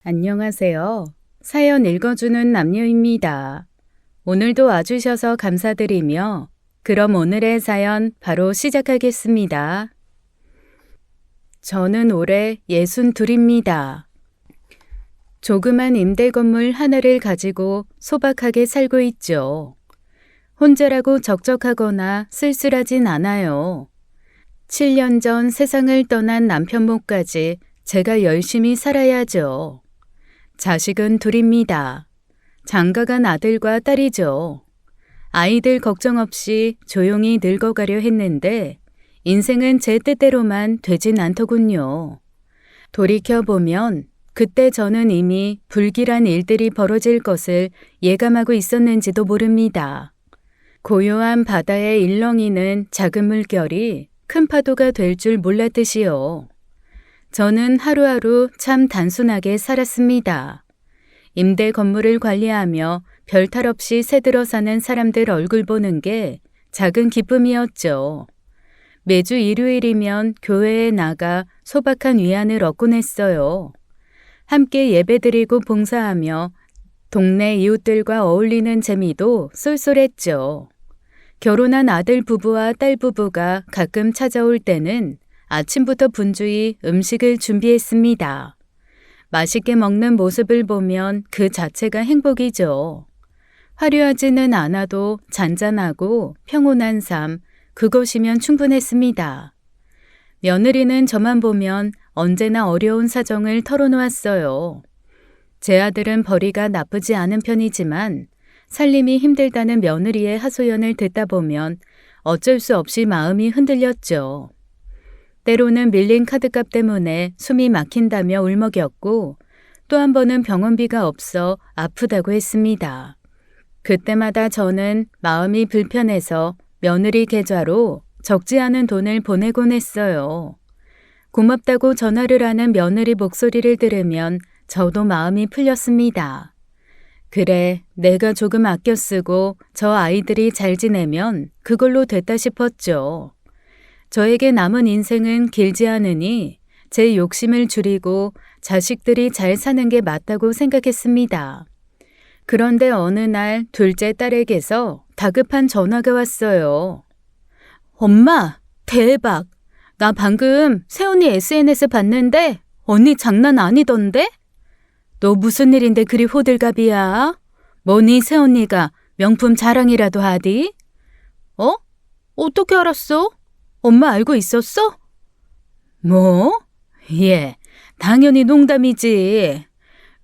안녕하세요. 사연 읽어주는 남녀입니다. 오늘도 와주셔서 감사드리며 그럼 오늘의 사연 바로 시작하겠습니다. 저는 올해 62입니다. 조그만 임대 건물 하나를 가지고 소박하게 살고 있죠. 혼자라고 적적하거나 쓸쓸하진 않아요. 7년 전 세상을 떠난 남편 몫까지 제가 열심히 살아야죠. 자식은 둘입니다. 장가간 아들과 딸이죠. 아이들 걱정 없이 조용히 늙어가려 했는데 인생은 제 뜻대로만 되진 않더군요. 돌이켜보면 그때 저는 이미 불길한 일들이 벌어질 것을 예감하고 있었는지도 모릅니다. 고요한 바다의 일렁이는 작은 물결이 큰 파도가 될 줄 몰랐듯이요. 저는 하루하루 참 단순하게 살았습니다. 임대 건물을 관리하며 별탈 없이 새들어 사는 사람들 얼굴 보는 게 작은 기쁨이었죠. 매주 일요일이면 교회에 나가 소박한 위안을 얻곤 했어요. 함께 예배드리고 봉사하며 동네 이웃들과 어울리는 재미도 쏠쏠했죠. 결혼한 아들 부부와 딸 부부가 가끔 찾아올 때는 아침부터 분주히 음식을 준비했습니다. 맛있게 먹는 모습을 보면 그 자체가 행복이죠. 화려하지는 않아도 잔잔하고 평온한 삶, 그것이면 충분했습니다. 며느리는 저만 보면 언제나 어려운 사정을 털어놓았어요. 제 아들은 벌이가 나쁘지 않은 편이지만 살림이 힘들다는 며느리의 하소연을 듣다 보면 어쩔 수 없이 마음이 흔들렸죠. 때로는 밀린 카드값 때문에 숨이 막힌다며 울먹였고 또 한 번은 병원비가 없어 아프다고 했습니다. 그때마다 저는 마음이 불편해서 며느리 계좌로 적지 않은 돈을 보내곤 했어요. 고맙다고 전화를 하는 며느리 목소리를 들으면 저도 마음이 풀렸습니다. 그래, 내가 조금 아껴 쓰고 저 아이들이 잘 지내면 그걸로 됐다 싶었죠. 저에게 남은 인생은 길지 않으니 제 욕심을 줄이고 자식들이 잘 사는 게 맞다고 생각했습니다. 그런데 어느 날 둘째 딸에게서 다급한 전화가 왔어요. 엄마, 대박! 나 방금 세훈이 SNS 봤는데 언니 장난 아니던데? 너 무슨 일인데 그리 호들갑이야? 뭐니 세훈이가 명품 자랑이라도 하디? 어? 어떻게 알았어? 엄마 알고 있었어? 뭐? 예, 당연히 농담이지.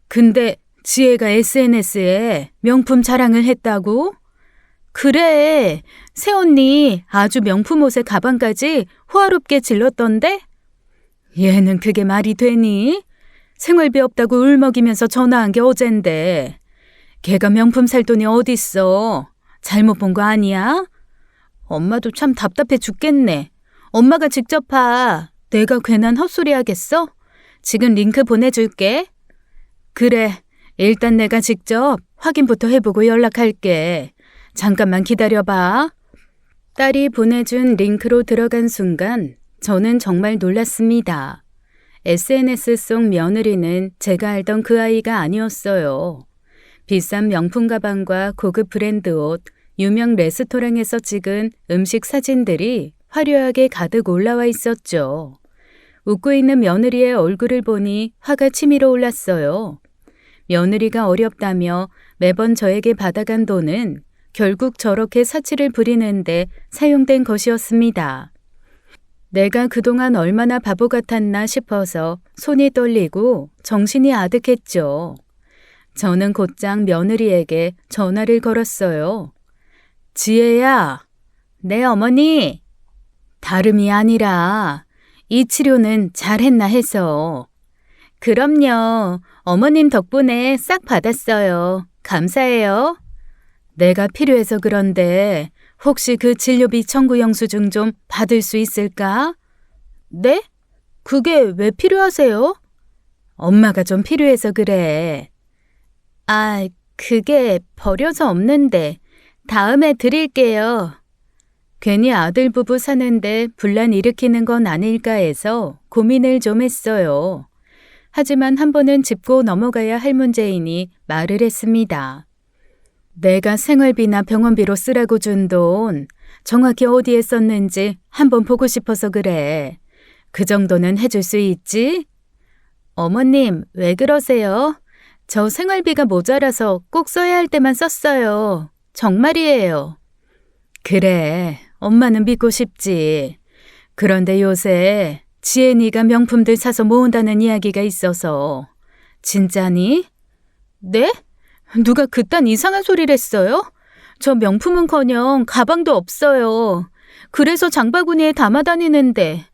근데 지혜가 SNS에 명품 자랑을 했다고? 그래, 새언니 아주 명품 옷에 가방까지 호화롭게 질렀던데? 얘는 그게 말이 되니? 생활비 없다고 울먹이면서 전화한 게 어젠데. 걔가 명품 살 돈이 어딨어? 잘못 본 거 아니야? 엄마도 참 답답해 죽겠네. 엄마가 직접 봐. 내가 괜한 헛소리 하겠어? 지금 링크 보내줄게. 그래, 일단 내가 직접 확인부터 해보고 연락할게. 잠깐만 기다려봐. 딸이 보내준 링크로 들어간 순간 저는 정말 놀랐습니다. SNS 속 며느리는 제가 알던 그 아이가 아니었어요. 비싼 명품 가방과 고급 브랜드 옷, 유명 레스토랑에서 찍은 음식 사진들이 화려하게 가득 올라와 있었죠. 웃고 있는 며느리의 얼굴을 보니 화가 치밀어 올랐어요. 며느리가 어렵다며 매번 저에게 받아간 돈은 결국 저렇게 사치를 부리는데 사용된 것이었습니다. 내가 그동안 얼마나 바보 같았나 싶어서 손이 떨리고 정신이 아득했죠. 저는 곧장 며느리에게 전화를 걸었어요. 지혜야, 네 어머니. 다름이 아니라 이 치료는 잘했나 해서. 그럼요. 어머님 덕분에 싹 받았어요. 감사해요. 내가 필요해서 그런데 혹시 그 진료비 청구 영수증 좀 받을 수 있을까? 네? 그게 왜 필요하세요? 엄마가 좀 필요해서 그래. 아, 그게 버려서 없는데 다음에 드릴게요. 괜히 아들 부부 사는데 분란 일으키는 건 아닐까 해서 고민을 좀 했어요. 하지만 한 번은 짚고 넘어가야 할 문제이니 말을 했습니다. 내가 생활비나 병원비로 쓰라고 준 돈 정확히 어디에 썼는지 한번 보고 싶어서 그래. 그 정도는 해줄 수 있지? 어머님, 왜 그러세요? 저 생활비가 모자라서 꼭 써야 할 때만 썼어요. 정말이에요. 그래, 엄마는 믿고 싶지. 그런데 요새 지혜니가 명품들 사서 모은다는 이야기가 있어서. 진짜니? 네? 누가 그딴 이상한 소리를 했어요? 저 명품은커녕 가방도 없어요. 그래서 장바구니에 담아 다니는데.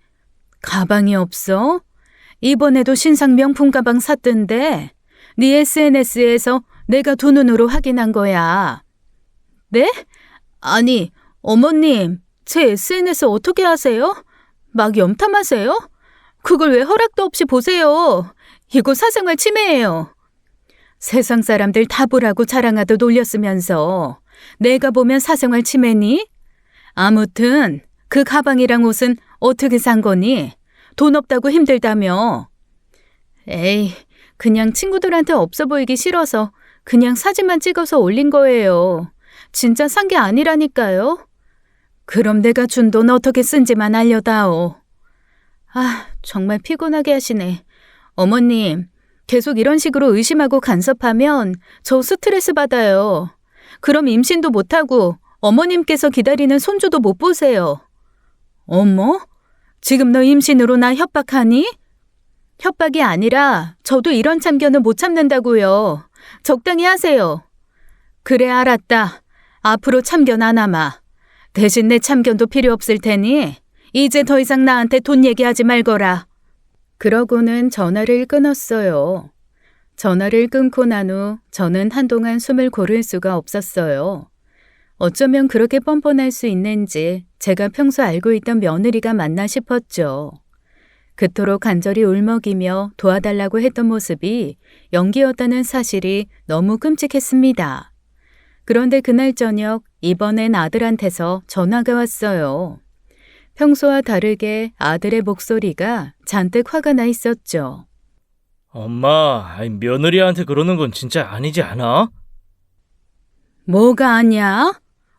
가방이 없어? 이번에도 신상 명품 가방 샀던데. 네 SNS에서 내가 두 눈으로 확인한 거야. 네? 아니, 어머님, 제 SNS 어떻게 아세요? 막 염탐하세요? 그걸 왜 허락도 없이 보세요? 이거 사생활 침해예요. 세상 사람들 다 보라고 자랑하듯 놀렸으면서 내가 보면 사생활 침해니? 아무튼 그 가방이랑 옷은 어떻게 산 거니? 돈 없다고 힘들다며. 에이, 그냥 친구들한테 없어 보이기 싫어서 그냥 사진만 찍어서 올린 거예요. 진짜 산 게 아니라니까요. 그럼 내가 준 돈 어떻게 쓴지만 알려다오. 아, 정말 피곤하게 하시네. 어머님, 계속 이런 식으로 의심하고 간섭하면 저 스트레스 받아요. 그럼 임신도 못하고 어머님께서 기다리는 손주도 못 보세요. 어머? 지금 너 임신으로 나 협박하니? 협박이 아니라 저도 이런 참견은 못 참는다고요. 적당히 하세요. 그래, 알았다. 앞으로 참견 안 하마. 대신 내 참견도 필요 없을 테니 이제 더 이상 나한테 돈 얘기하지 말거라. 그러고는 전화를 끊었어요. 전화를 끊고 난 후 저는 한동안 숨을 고를 수가 없었어요. 어쩌면 그렇게 뻔뻔할 수 있는지 제가 평소 알고 있던 며느리가 맞나 싶었죠. 그토록 간절히 울먹이며 도와달라고 했던 모습이 연기였다는 사실이 너무 끔찍했습니다. 그런데 그날 저녁 이번엔 아들한테서 전화가 왔어요. 평소와 다르게 아들의 목소리가 잔뜩 화가 나 있었죠. 엄마, 며느리한테 그러는 건 진짜 아니지 않아? 뭐가 아니야?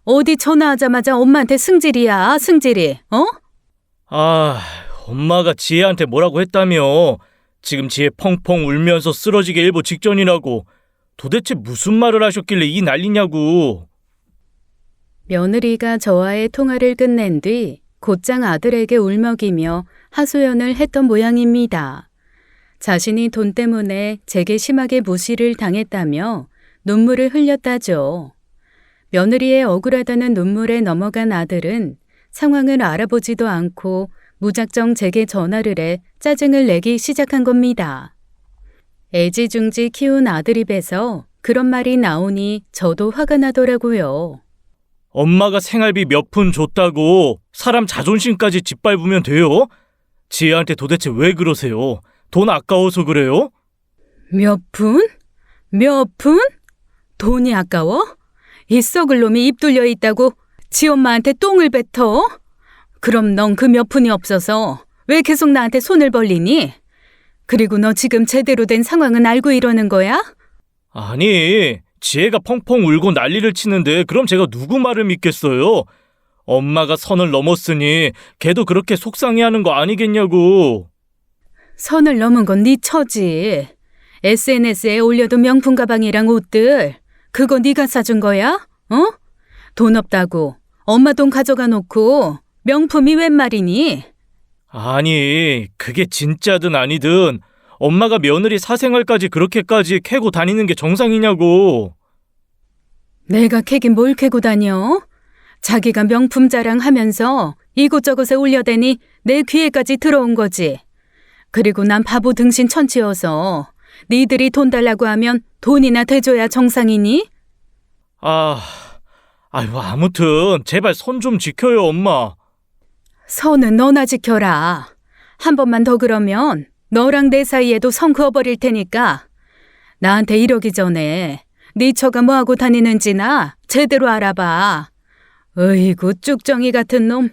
어디 전화하자마자 엄마한테 승질이야, 승질이, 어? 엄마가 지혜한테 뭐라고 했다며. 지금 지혜 펑펑 울면서 쓰러지게 일보 직전이라고. 도대체 무슨 말을 하셨길래 이 난리냐고. 며느리가 저와의 통화를 끝낸 뒤 곧장 아들에게 울먹이며 하소연을 했던 모양입니다. 자신이 돈 때문에 제게 심하게 무시를 당했다며 눈물을 흘렸다죠. 며느리의 억울하다는 눈물에 넘어간 아들은 상황을 알아보지도 않고 무작정 제게 전화를 해 짜증을 내기 시작한 겁니다. 애지중지 키운 아들 입에서 그런 말이 나오니 저도 화가 나더라고요. 엄마가 생활비 몇 푼 줬다고 사람 자존심까지 짓밟으면 돼요? 지혜한테 도대체 왜 그러세요? 돈 아까워서 그래요? 몇 푼? 몇 푼? 돈이 아까워? 이 썩을 놈이 입 뚫려 있다고 지 엄마한테 똥을 뱉어? 그럼 넌 그 몇 푼이 없어서 왜 계속 나한테 손을 벌리니? 그리고 너 지금 제대로 된 상황은 알고 이러는 거야? 아니, 지혜가 펑펑 울고 난리를 치는데 그럼 제가 누구 말을 믿겠어요? 엄마가 선을 넘었으니 걔도 그렇게 속상해하는 거 아니겠냐고. 선을 넘은 건 네 처지. SNS에 올려둔 명품 가방이랑 옷들 그거 네가 사준 거야? 어? 돈 없다고 엄마 돈 가져가 놓고 명품이 웬 말이니? 아니, 그게 진짜든 아니든 엄마가 며느리 사생활까지 그렇게까지 캐고 다니는 게 정상이냐고. 내가 캐긴 뭘 캐고 다녀? 자기가 명품 자랑하면서 이곳저곳에 올려대니 내 귀에까지 들어온 거지. 그리고 난 바보 등신 천치여서 니들이 돈 달라고 하면 돈이나 대줘야 정상이니? 아무튼 제발 선 좀 지켜요, 엄마. 선은 너나 지켜라. 한 번만 더 그러면 너랑 내 사이에도 선 그어버릴 테니까 나한테 이러기 전에 네 처가 뭐하고 다니는지나 제대로 알아봐. 으이구 쭉정이 같은 놈.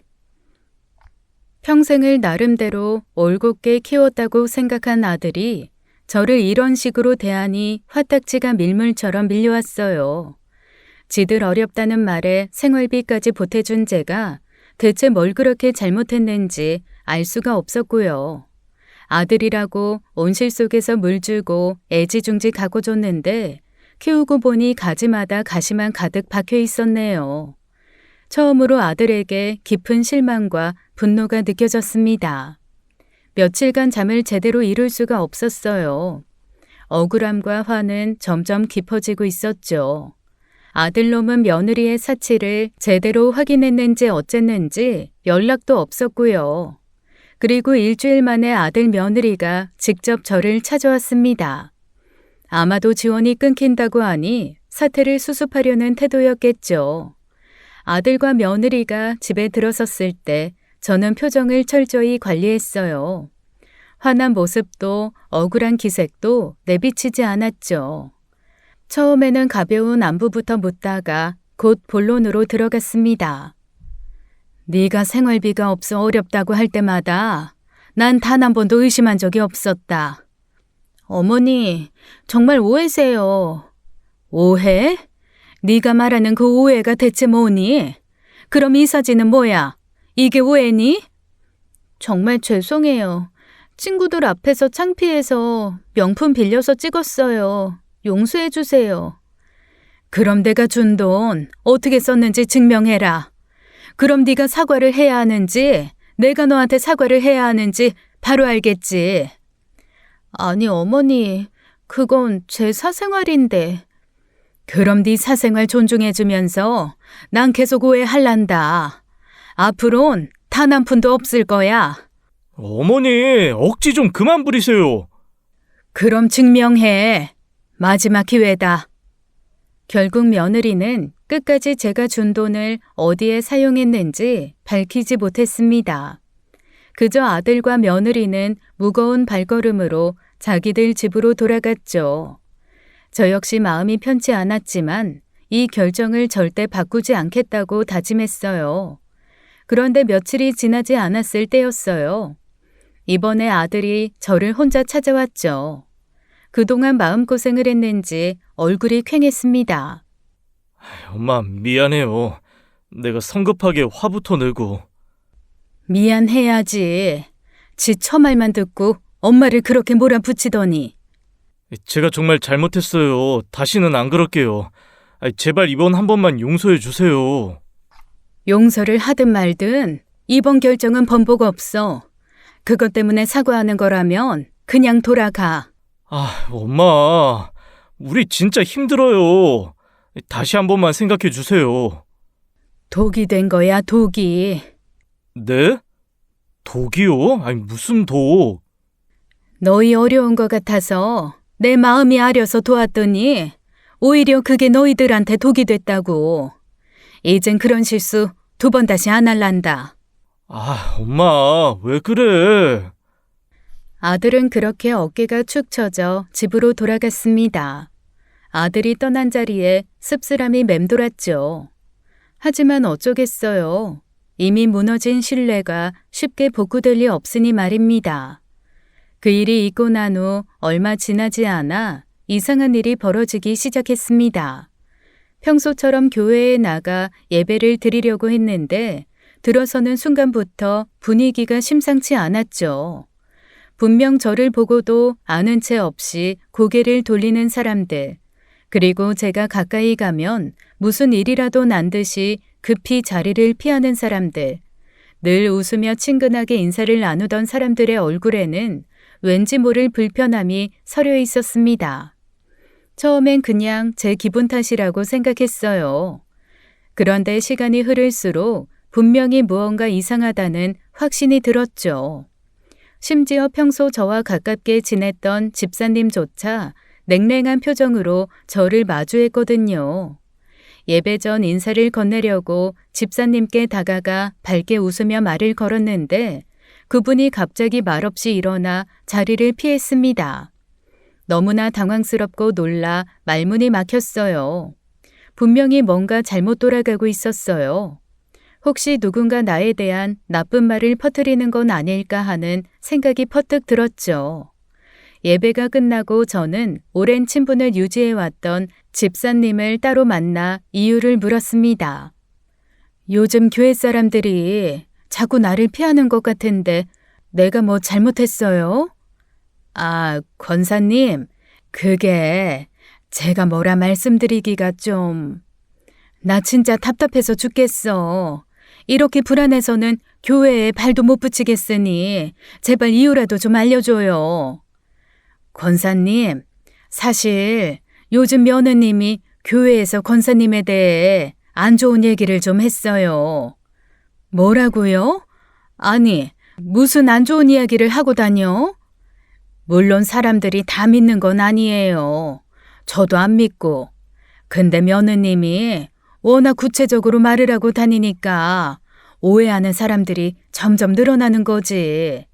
평생을 나름대로 올곧게 키웠다고 생각한 아들이 저를 이런 식으로 대하니 화딱지가 밀물처럼 밀려왔어요. 지들 어렵다는 말에 생활비까지 보태준 제가 대체 뭘 그렇게 잘못했는지 알 수가 없었고요. 아들이라고 온실 속에서 물 주고 애지중지 가고 줬는데 키우고 보니 가지마다 가시만 가득 박혀 있었네요. 처음으로 아들에게 깊은 실망과 분노가 느껴졌습니다. 며칠간 잠을 제대로 이룰 수가 없었어요. 억울함과 화는 점점 깊어지고 있었죠. 아들놈은 며느리의 사치를 제대로 확인했는지 어쨌는지 연락도 없었고요. 그리고 일주일 만에 아들 며느리가 직접 저를 찾아왔습니다. 아마도 지원이 끊긴다고 하니 사태를 수습하려는 태도였겠죠. 아들과 며느리가 집에 들어섰을 때 저는 표정을 철저히 관리했어요. 화난 모습도 억울한 기색도 내비치지 않았죠. 처음에는 가벼운 안부부터 묻다가 곧 본론으로 들어갔습니다. 네가 생활비가 없어 어렵다고 할 때마다 난 단 한 번도 의심한 적이 없었다. 어머니, 정말 오해세요. 오해? 네가 말하는 그 오해가 대체 뭐니? 그럼 이 사진은 뭐야? 이게 오해니? 정말 죄송해요. 친구들 앞에서 창피해서 명품 빌려서 찍었어요. 용서해 주세요. 그럼 내가 준 돈 어떻게 썼는지 증명해라. 그럼 네가 사과를 해야 하는지 내가 너한테 사과를 해야 하는지 바로 알겠지. 아니 어머니, 그건 제 사생활인데. 그럼 네 사생활 존중해주면서 난 계속 오해할란다. 앞으론 단 한 푼도 없을 거야. 어머니, 억지 좀 그만 부리세요. 그럼 증명해. 마지막 기회다. 결국 며느리는 끝까지 제가 준 돈을 어디에 사용했는지 밝히지 못했습니다. 그저 아들과 며느리는 무거운 발걸음으로 자기들 집으로 돌아갔죠. 저 역시 마음이 편치 않았지만 이 결정을 절대 바꾸지 않겠다고 다짐했어요. 그런데 며칠이 지나지 않았을 때였어요. 이번에 아들이 저를 혼자 찾아왔죠. 그동안 마음고생을 했는지 얼굴이 퀭했습니다. 엄마, 미안해요. 내가 성급하게 화부터 내고. 미안해야지. 지 처말만 듣고 엄마를 그렇게 몰아붙이더니. 제가 정말 잘못했어요. 다시는 안 그럴게요. 제발 이번 한 번만 용서해 주세요. 용서를 하든 말든 이번 결정은 번복 없어. 그것 때문에 사과하는 거라면 그냥 돌아가. 엄마. 우리 진짜 힘들어요. 다시 한 번만 생각해 주세요. 독이 된 거야, 독이. 네? 독이요? 아니, 무슨 독? 너희 어려운 것 같아서 내 마음이 아려서 도왔더니 오히려 그게 너희들한테 독이 됐다고. 이젠 그런 실수 두 번 다시 안 할란다. 엄마, 왜 그래? 아들은 그렇게 어깨가 축 처져 집으로 돌아갔습니다. 아들이 떠난 자리에 씁쓸함이 맴돌았죠. 하지만 어쩌겠어요. 이미 무너진 신뢰가 쉽게 복구될 리 없으니 말입니다. 그 일이 있고 난 후 얼마 지나지 않아 이상한 일이 벌어지기 시작했습니다. 평소처럼 교회에 나가 예배를 드리려고 했는데 들어서는 순간부터 분위기가 심상치 않았죠. 분명 저를 보고도 아는 채 없이 고개를 돌리는 사람들, 그리고 제가 가까이 가면 무슨 일이라도 난 듯이 급히 자리를 피하는 사람들, 늘 웃으며 친근하게 인사를 나누던 사람들의 얼굴에는 왠지 모를 불편함이 서려 있었습니다. 처음엔 그냥 제 기분 탓이라고 생각했어요. 그런데 시간이 흐를수록 분명히 무언가 이상하다는 확신이 들었죠. 심지어 평소 저와 가깝게 지냈던 집사님조차 냉랭한 표정으로 저를 마주했거든요. 예배 전 인사를 건네려고 집사님께 다가가 밝게 웃으며 말을 걸었는데 그분이 갑자기 말없이 일어나 자리를 피했습니다. 너무나 당황스럽고 놀라 말문이 막혔어요. 분명히 뭔가 잘못 돌아가고 있었어요. 혹시 누군가 나에 대한 나쁜 말을 퍼뜨리는 건 아닐까 하는 생각이 퍼뜩 들었죠. 예배가 끝나고 저는 오랜 친분을 유지해왔던 집사님을 따로 만나 이유를 물었습니다. 요즘 교회 사람들이 자꾸 나를 피하는 것 같은데 내가 뭐 잘못했어요? 아, 권사님, 그게 제가 뭐라 말씀드리기가 좀... 나 진짜 답답해서 죽겠어. 이렇게 불안해서는 교회에 발도 못 붙이겠으니 제발 이유라도 좀 알려줘요. 권사님, 사실 요즘 며느님이 교회에서 권사님에 대해 안 좋은 얘기를 좀 했어요. 뭐라고요? 아니, 무슨 안 좋은 이야기를 하고 다녀? 물론 사람들이 다 믿는 건 아니에요. 저도 안 믿고. 근데 며느님이 워낙 구체적으로 말을 하고 다니니까 오해하는 사람들이 점점 늘어나는 거지.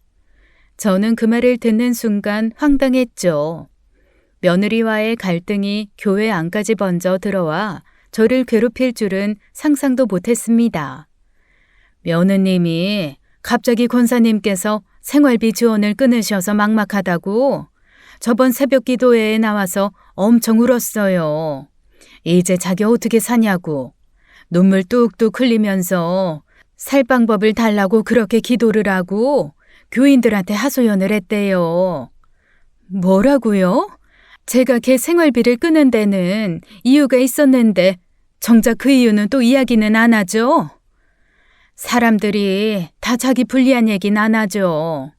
저는 그 말을 듣는 순간 황당했죠. 며느리와의 갈등이 교회 안까지 번져 들어와 저를 괴롭힐 줄은 상상도 못했습니다. 며느님이 갑자기 권사님께서 생활비 지원을 끊으셔서 막막하다고 저번 새벽 기도회에 나와서 엄청 울었어요. 이제 자기 어떻게 사냐고 눈물 뚝뚝 흘리면서 살 방법을 달라고 그렇게 기도를 하고 교인들한테 하소연을 했대요. 뭐라고요? 제가 걔 생활비를 끄는 데는 이유가 있었는데 정작 그 이유는 또 이야기는 안 하죠? 사람들이 다 자기 불리한 얘기는 안 하죠.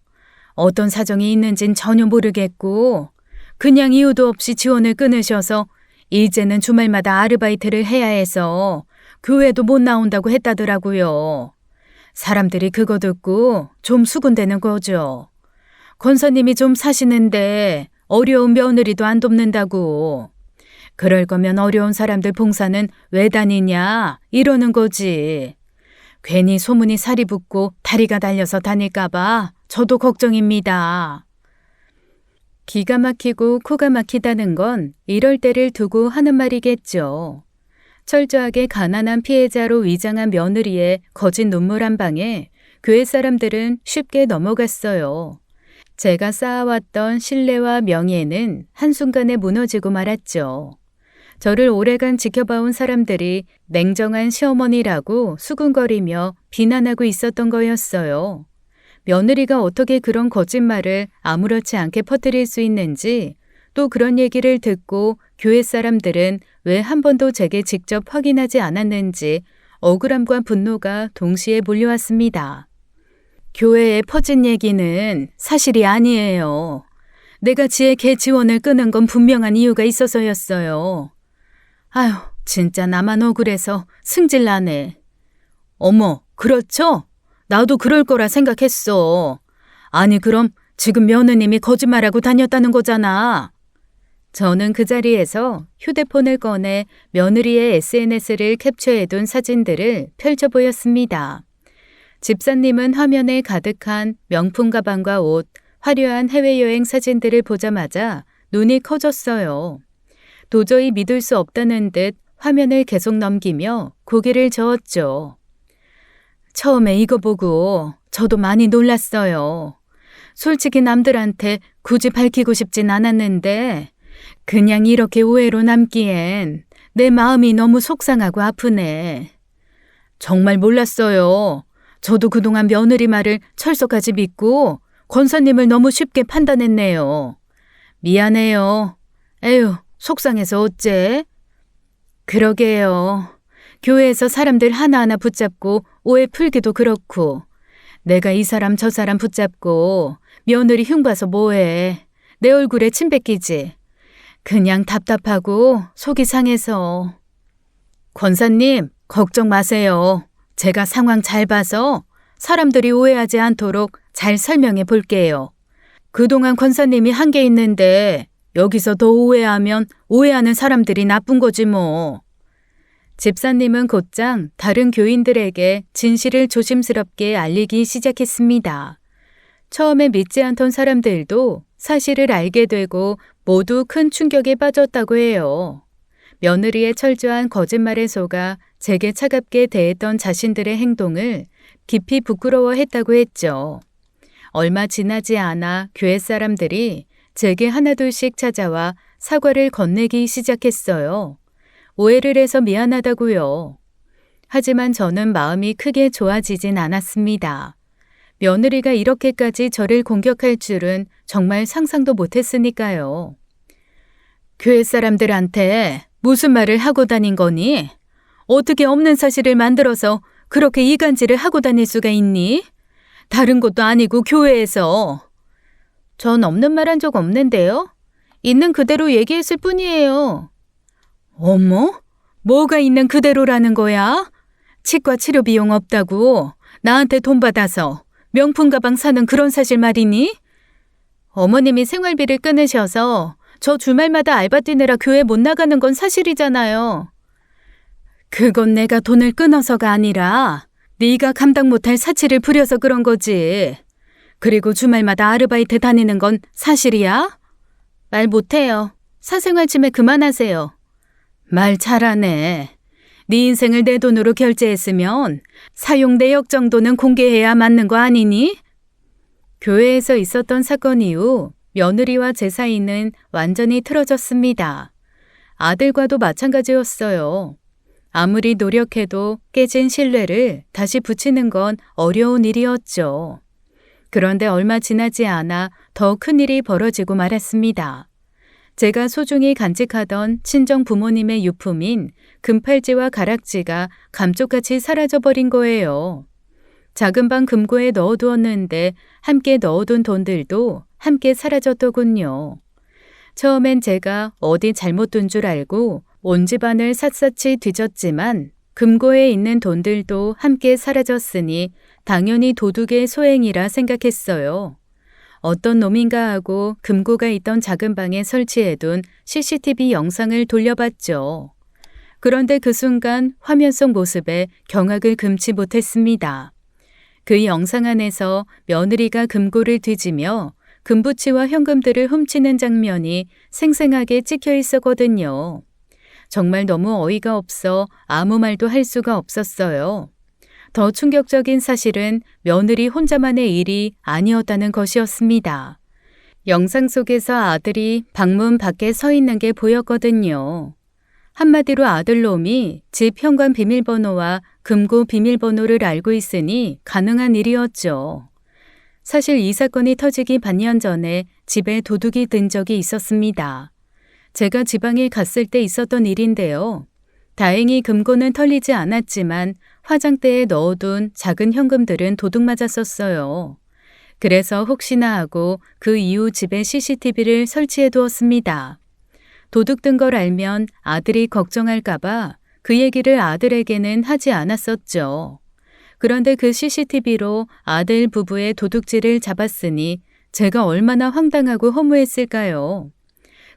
어떤 사정이 있는진 전혀 모르겠고 그냥 이유도 없이 지원을 끊으셔서 이제는 주말마다 아르바이트를 해야 해서 교회도 못 나온다고 했다더라고요. 사람들이 그거 듣고 좀 수군대는 거죠. 권사님이 좀 사시는데 어려운 며느리도 안 돕는다고. 그럴 거면 어려운 사람들 봉사는 왜 다니냐 이러는 거지. 괜히 소문이 살이 붙고 다리가 달려서 다닐까 봐 저도 걱정입니다. 기가 막히고 코가 막히다는 건 이럴 때를 두고 하는 말이겠죠. 철저하게 가난한 피해자로 위장한 며느리의 거짓 눈물 한 방에 교회 사람들은 쉽게 넘어갔어요. 제가 쌓아왔던 신뢰와 명예는 한순간에 무너지고 말았죠. 저를 오래간 지켜봐온 사람들이 냉정한 시어머니라고 수군거리며 비난하고 있었던 거였어요. 며느리가 어떻게 그런 거짓말을 아무렇지 않게 퍼뜨릴 수 있는지, 또 그런 얘기를 듣고 교회 사람들은 왜 한 번도 제게 직접 확인하지 않았는지 억울함과 분노가 동시에 몰려왔습니다. 교회에 퍼진 얘기는 사실이 아니에요. 내가 지혜 개 지원을 끄는 건 분명한 이유가 있어서였어요. 아휴, 진짜 나만 억울해서 승질나네. 어머, 그렇죠? 나도 그럴 거라 생각했어. 아니 그럼 지금 며느님이 거짓말하고 다녔다는 거잖아. 저는 그 자리에서 휴대폰을 꺼내 며느리의 SNS를 캡처해둔 사진들을 펼쳐 보였습니다. 집사님은 화면에 가득한 명품 가방과 옷, 화려한 해외여행 사진들을 보자마자 눈이 커졌어요. 도저히 믿을 수 없다는 듯 화면을 계속 넘기며 고개를 저었죠. 처음에 이거 보고 저도 많이 놀랐어요. 솔직히 남들한테 굳이 밝히고 싶진 않았는데 그냥 이렇게 오해로 남기엔 내 마음이 너무 속상하고 아프네. 정말 몰랐어요. 저도 그동안 며느리 말을 철석까지 믿고 권사님을 너무 쉽게 판단했네요. 미안해요. 에휴, 속상해서 어째? 그러게요. 교회에서 사람들 하나하나 붙잡고 오해 풀기도 그렇고 내가 이 사람 저 사람 붙잡고 며느리 흉봐서 뭐해. 내 얼굴에 침 뱉기지. 그냥 답답하고 속이 상해서. 권사님, 걱정 마세요. 제가 상황 잘 봐서 사람들이 오해하지 않도록 잘 설명해 볼게요. 그동안 권사님이 한 게 있는데 여기서 더 오해하면 오해하는 사람들이 나쁜 거지 뭐. 집사님은 곧장 다른 교인들에게 진실을 조심스럽게 알리기 시작했습니다. 처음에 믿지 않던 사람들도 사실을 알게 되고 모두 큰 충격에 빠졌다고 해요. 며느리의 철저한 거짓말에 속아 제게 차갑게 대했던 자신들의 행동을 깊이 부끄러워했다고 했죠. 얼마 지나지 않아 교회 사람들이 제게 하나둘씩 찾아와 사과를 건네기 시작했어요. 오해를 해서 미안하다고요. 하지만 저는 마음이 크게 좋아지진 않았습니다. 며느리가 이렇게까지 저를 공격할 줄은 정말 상상도 못했으니까요. 교회 사람들한테 무슨 말을 하고 다닌 거니? 어떻게 없는 사실을 만들어서 그렇게 이간질을 하고 다닐 수가 있니? 다른 곳도 아니고 교회에서. 전 없는 말 한 적 없는데요. 있는 그대로 얘기했을 뿐이에요. 어머? 뭐가 있는 그대로라는 거야? 치과 치료 비용 없다고 나한테 돈 받아서 명품 가방 사는 그런 사실 말이니? 어머님이 생활비를 끊으셔서 저 주말마다 알바 뛰느라 교회 못 나가는 건 사실이잖아요. 그건 내가 돈을 끊어서가 아니라 네가 감당 못할 사치를 부려서 그런 거지. 그리고 주말마다 아르바이트 다니는 건 사실이야? 말 못해요. 사생활 침해 그만하세요. 말 잘하네. 네 인생을 내 돈으로 결제했으면 사용 내역 정도는 공개해야 맞는 거 아니니? 교회에서 있었던 사건 이후 며느리와 제 사이는 완전히 틀어졌습니다. 아들과도 마찬가지였어요. 아무리 노력해도 깨진 신뢰를 다시 붙이는 건 어려운 일이었죠. 그런데 얼마 지나지 않아 더 큰 일이 벌어지고 말았습니다. 제가 소중히 간직하던 친정 부모님의 유품인 금팔찌와 가락지가 감쪽같이 사라져버린 거예요. 작은 방 금고에 넣어두었는데 함께 넣어둔 돈들도 함께 사라졌더군요. 처음엔 제가 어디 잘못 둔 줄 알고 온 집안을 샅샅이 뒤졌지만 금고에 있는 돈들도 함께 사라졌으니 당연히 도둑의 소행이라 생각했어요. 어떤 놈인가 하고 금고가 있던 작은 방에 설치해둔 CCTV 영상을 돌려봤죠. 그런데 그 순간 화면 속 모습에 경악을 금치 못했습니다. 그 영상 안에서 며느리가 금고를 뒤지며 금부치와 현금들을 훔치는 장면이 생생하게 찍혀 있었거든요. 정말 너무 어이가 없어 아무 말도 할 수가 없었어요. 더 충격적인 사실은 며느리 혼자만의 일이 아니었다는 것이었습니다. 영상 속에서 아들이 방문 밖에 서 있는 게 보였거든요. 한마디로 아들놈이 집 현관 비밀번호와 금고 비밀번호를 알고 있으니 가능한 일이었죠. 사실 이 사건이 터지기 반년 전에 집에 도둑이 든 적이 있었습니다. 제가 지방에 갔을 때 있었던 일인데요. 다행히 금고는 털리지 않았지만 화장대에 넣어둔 작은 현금들은 도둑 맞았었어요. 그래서 혹시나 하고 그 이후 집에 CCTV를 설치해 두었습니다. 도둑 든 걸 알면 아들이 걱정할까봐 그 얘기를 아들에게는 하지 않았었죠. 그런데 그 CCTV로 아들 부부의 도둑질을 잡았으니 제가 얼마나 황당하고 허무했을까요?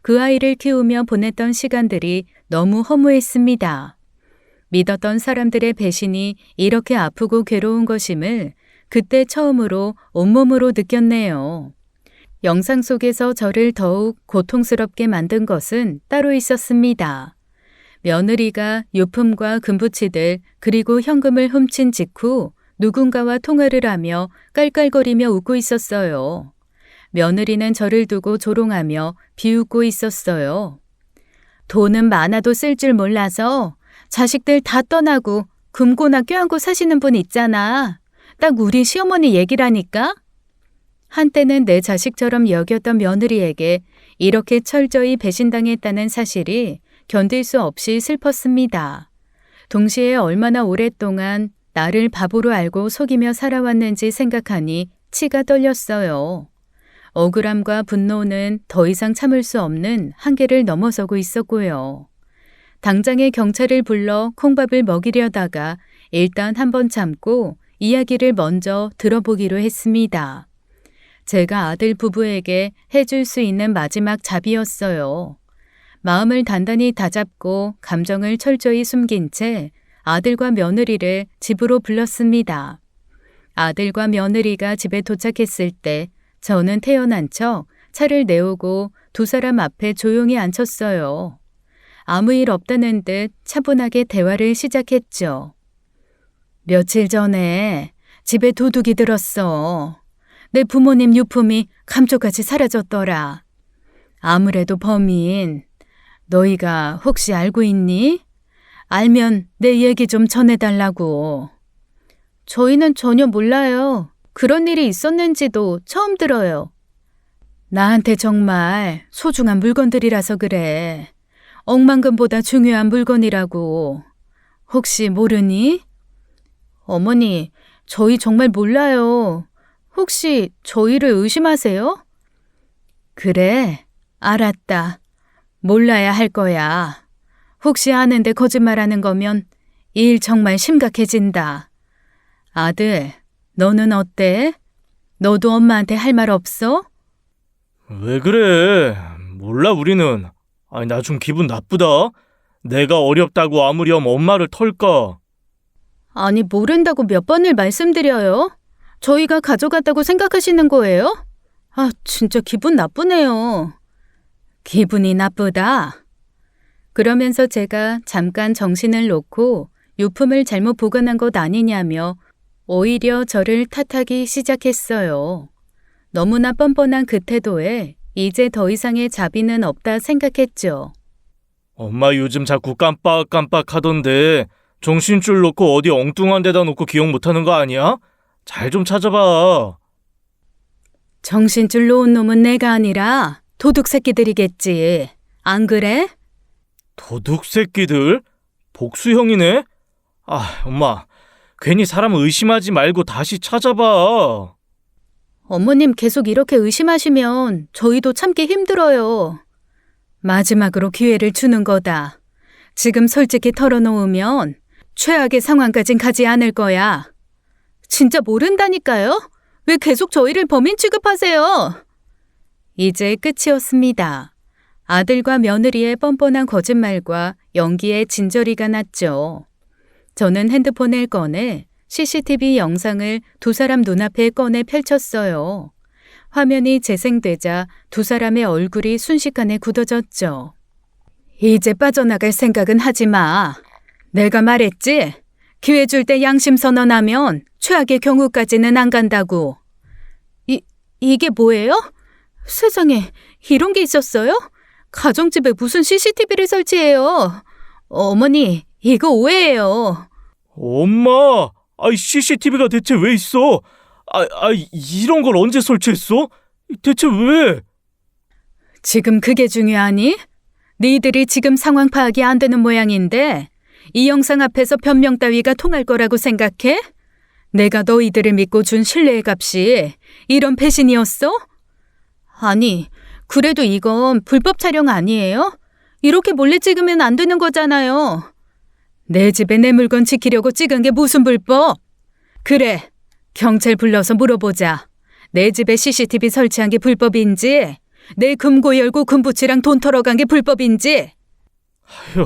그 아이를 키우며 보냈던 시간들이 너무 허무했습니다. 믿었던 사람들의 배신이 이렇게 아프고 괴로운 것임을 그때 처음으로 온몸으로 느꼈네요. 영상 속에서 저를 더욱 고통스럽게 만든 것은 따로 있었습니다. 며느리가 유품과 금부치들 그리고 현금을 훔친 직후 누군가와 통화를 하며 깔깔거리며 웃고 있었어요. 며느리는 저를 두고 조롱하며 비웃고 있었어요. 돈은 많아도 쓸 줄 몰라서 자식들 다 떠나고 금고나 껴안고 사시는 분 있잖아. 딱 우리 시어머니 얘기라니까? 한때는 내 자식처럼 여겼던 며느리에게 이렇게 철저히 배신당했다는 사실이 견딜 수 없이 슬펐습니다. 동시에 얼마나 오랫동안 나를 바보로 알고 속이며 살아왔는지 생각하니 치가 떨렸어요. 억울함과 분노는 더 이상 참을 수 없는 한계를 넘어서고 있었고요. 당장에 경찰을 불러 콩밥을 먹이려다가 일단 한번 참고 이야기를 먼저 들어보기로 했습니다. 제가 아들 부부에게 해줄 수 있는 마지막 자비였어요. 마음을 단단히 다잡고 감정을 철저히 숨긴 채 아들과 며느리를 집으로 불렀습니다. 아들과 며느리가 집에 도착했을 때 저는 태어난 척 차를 내오고 두 사람 앞에 조용히 앉혔어요. 아무 일 없다는 듯 차분하게 대화를 시작했죠. 며칠 전에 집에 도둑이 들었어. 내 부모님 유품이 감쪽같이 사라졌더라. 아무래도 범인 너희가 혹시 알고 있니? 알면 내 얘기 좀 전해달라고. 저희는 전혀 몰라요. 그런 일이 있었는지도 처음 들어요. 나한테 정말 소중한 물건들이라서 그래. 억만금보다 중요한 물건이라고. 혹시 모르니? 어머니, 저희 정말 몰라요. 혹시 저희를 의심하세요? 그래, 알았다. 몰라야 할 거야. 혹시 아는데 거짓말하는 거면 일 정말 심각해진다. 아들, 너는 어때? 너도 엄마한테 할 말 없어? 왜 그래? 몰라 우리는. 아니 나 좀 기분 나쁘다. 내가 어렵다고 아무렴 엄마를 털까? 아니, 모른다고 몇 번을 말씀드려요? 저희가 가져갔다고 생각하시는 거예요? 아, 진짜 기분 나쁘네요. 기분이 나쁘다. 그러면서 제가 잠깐 정신을 놓고 유품을 잘못 보관한 것 아니냐며 오히려 저를 탓하기 시작했어요. 너무나 뻔뻔한 그 태도에 이제 더 이상의 자비는 없다 생각했죠. 엄마 요즘 자꾸 깜빡깜빡 하던데 정신줄 놓고 어디 엉뚱한 데다 놓고 기억 못하는 거 아니야? 잘 좀 찾아봐. 정신줄 놓은 놈은 내가 아니라 도둑 새끼들이겠지. 안 그래? 도둑 새끼들? 복수형이네? 아, 엄마. 괜히 사람 의심하지 말고 다시 찾아봐. 어머님 계속 이렇게 의심하시면 저희도 참기 힘들어요. 마지막으로 기회를 주는 거다. 지금 솔직히 털어놓으면 최악의 상황까진 가지 않을 거야. 진짜 모른다니까요? 왜 계속 저희를 범인 취급하세요? 이제 끝이었습니다. 아들과 며느리의 뻔뻔한 거짓말과 연기에 진저리가 났죠. 저는 핸드폰을 꺼내 CCTV 영상을 두 사람 눈앞에 꺼내 펼쳤어요. 화면이 재생되자 두 사람의 얼굴이 순식간에 굳어졌죠. 이제 빠져나갈 생각은 하지 마. 내가 말했지? 기회 줄 때 양심 선언하면 최악의 경우까지는 안 간다고. 이게 뭐예요? 세상에, 이런 게 있었어요? 가정집에 무슨 CCTV를 설치해요? 어머니, 이거 오해예요. 엄마! 아이 CCTV가 대체 왜 있어? 이런 걸 언제 설치했어? 대체 왜? 지금 그게 중요하니? 니들이 지금 상황 파악이 안 되는 모양인데 이 영상 앞에서 변명 따위가 통할 거라고 생각해? 내가 너희들을 믿고 준 신뢰의 값이 이런 배신이었어? 아니, 그래도 이건 불법 촬영 아니에요? 이렇게 몰래 찍으면 안 되는 거잖아요. 내 집에 내 물건 지키려고 찍은 게 무슨 불법? 그래, 경찰 불러서 물어보자. 내 집에 CCTV 설치한 게 불법인지, 내 금고 열고 금붙이랑 돈 털어간 게 불법인지.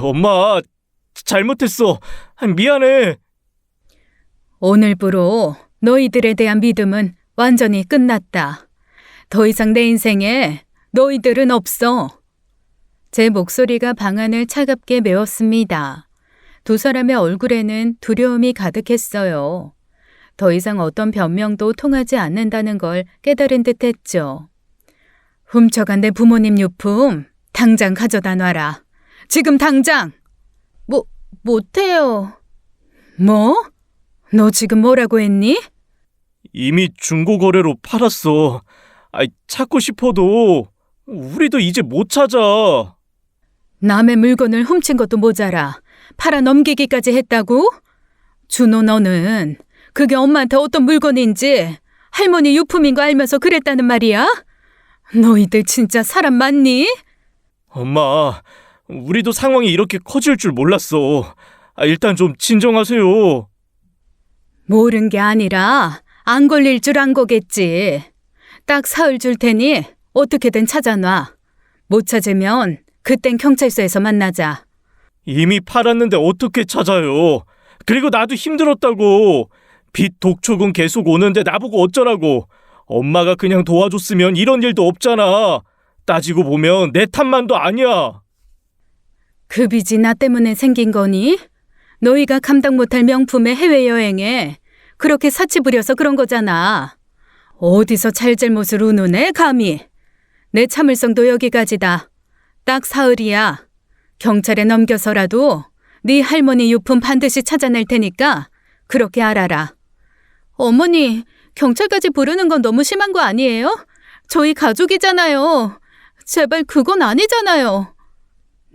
엄마, 잘못했어. 미안해. 오늘부로 너희들에 대한 믿음은 완전히 끝났다. 더 이상 내 인생에 너희들은 없어. 제 목소리가 방안을 차갑게 메웠습니다. 두 사람의 얼굴에는 두려움이 가득했어요. 더 이상 어떤 변명도 통하지 않는다는 걸 깨달은 듯했죠. 훔쳐간 내 부모님 유품 당장 가져다 놔라. 지금 당장! 못해요. 뭐? 너 지금 뭐라고 했니? 이미 중고거래로 팔았어. 찾고 싶어도 우리도 이제 못 찾아. 남의 물건을 훔친 것도 모자라 팔아 넘기기까지 했다고? 준호, 너는 그게 엄마한테 어떤 물건인지 할머니 유품인 거 알면서 그랬다는 말이야? 너희들 진짜 사람 맞니? 엄마, 우리도 상황이 이렇게 커질 줄 몰랐어. 일단 좀 진정하세요. 모른 게 아니라 안 걸릴 줄 안 거겠지. 딱 사흘 줄 테니 어떻게든 찾아놔. 못 찾으면 그땐 경찰서에서 만나자. 이미 팔았는데 어떻게 찾아요? 그리고 나도 힘들었다고. 빚 독촉은 계속 오는데 나보고 어쩌라고. 엄마가 그냥 도와줬으면 이런 일도 없잖아. 따지고 보면 내 탓만도 아니야. 그 빚이 나 때문에 생긴 거니? 너희가 감당 못할 명품의 해외여행에 그렇게 사치 부려서 그런 거잖아. 어디서 잘잘못을 우누네 감히. 내 참을성도 여기까지다. 딱 사흘이야. 경찰에 넘겨서라도 네 할머니 유품 반드시 찾아낼 테니까 그렇게 알아라. 어머니, 경찰까지 부르는 건 너무 심한 거 아니에요? 저희 가족이잖아요. 제발 그건 아니잖아요.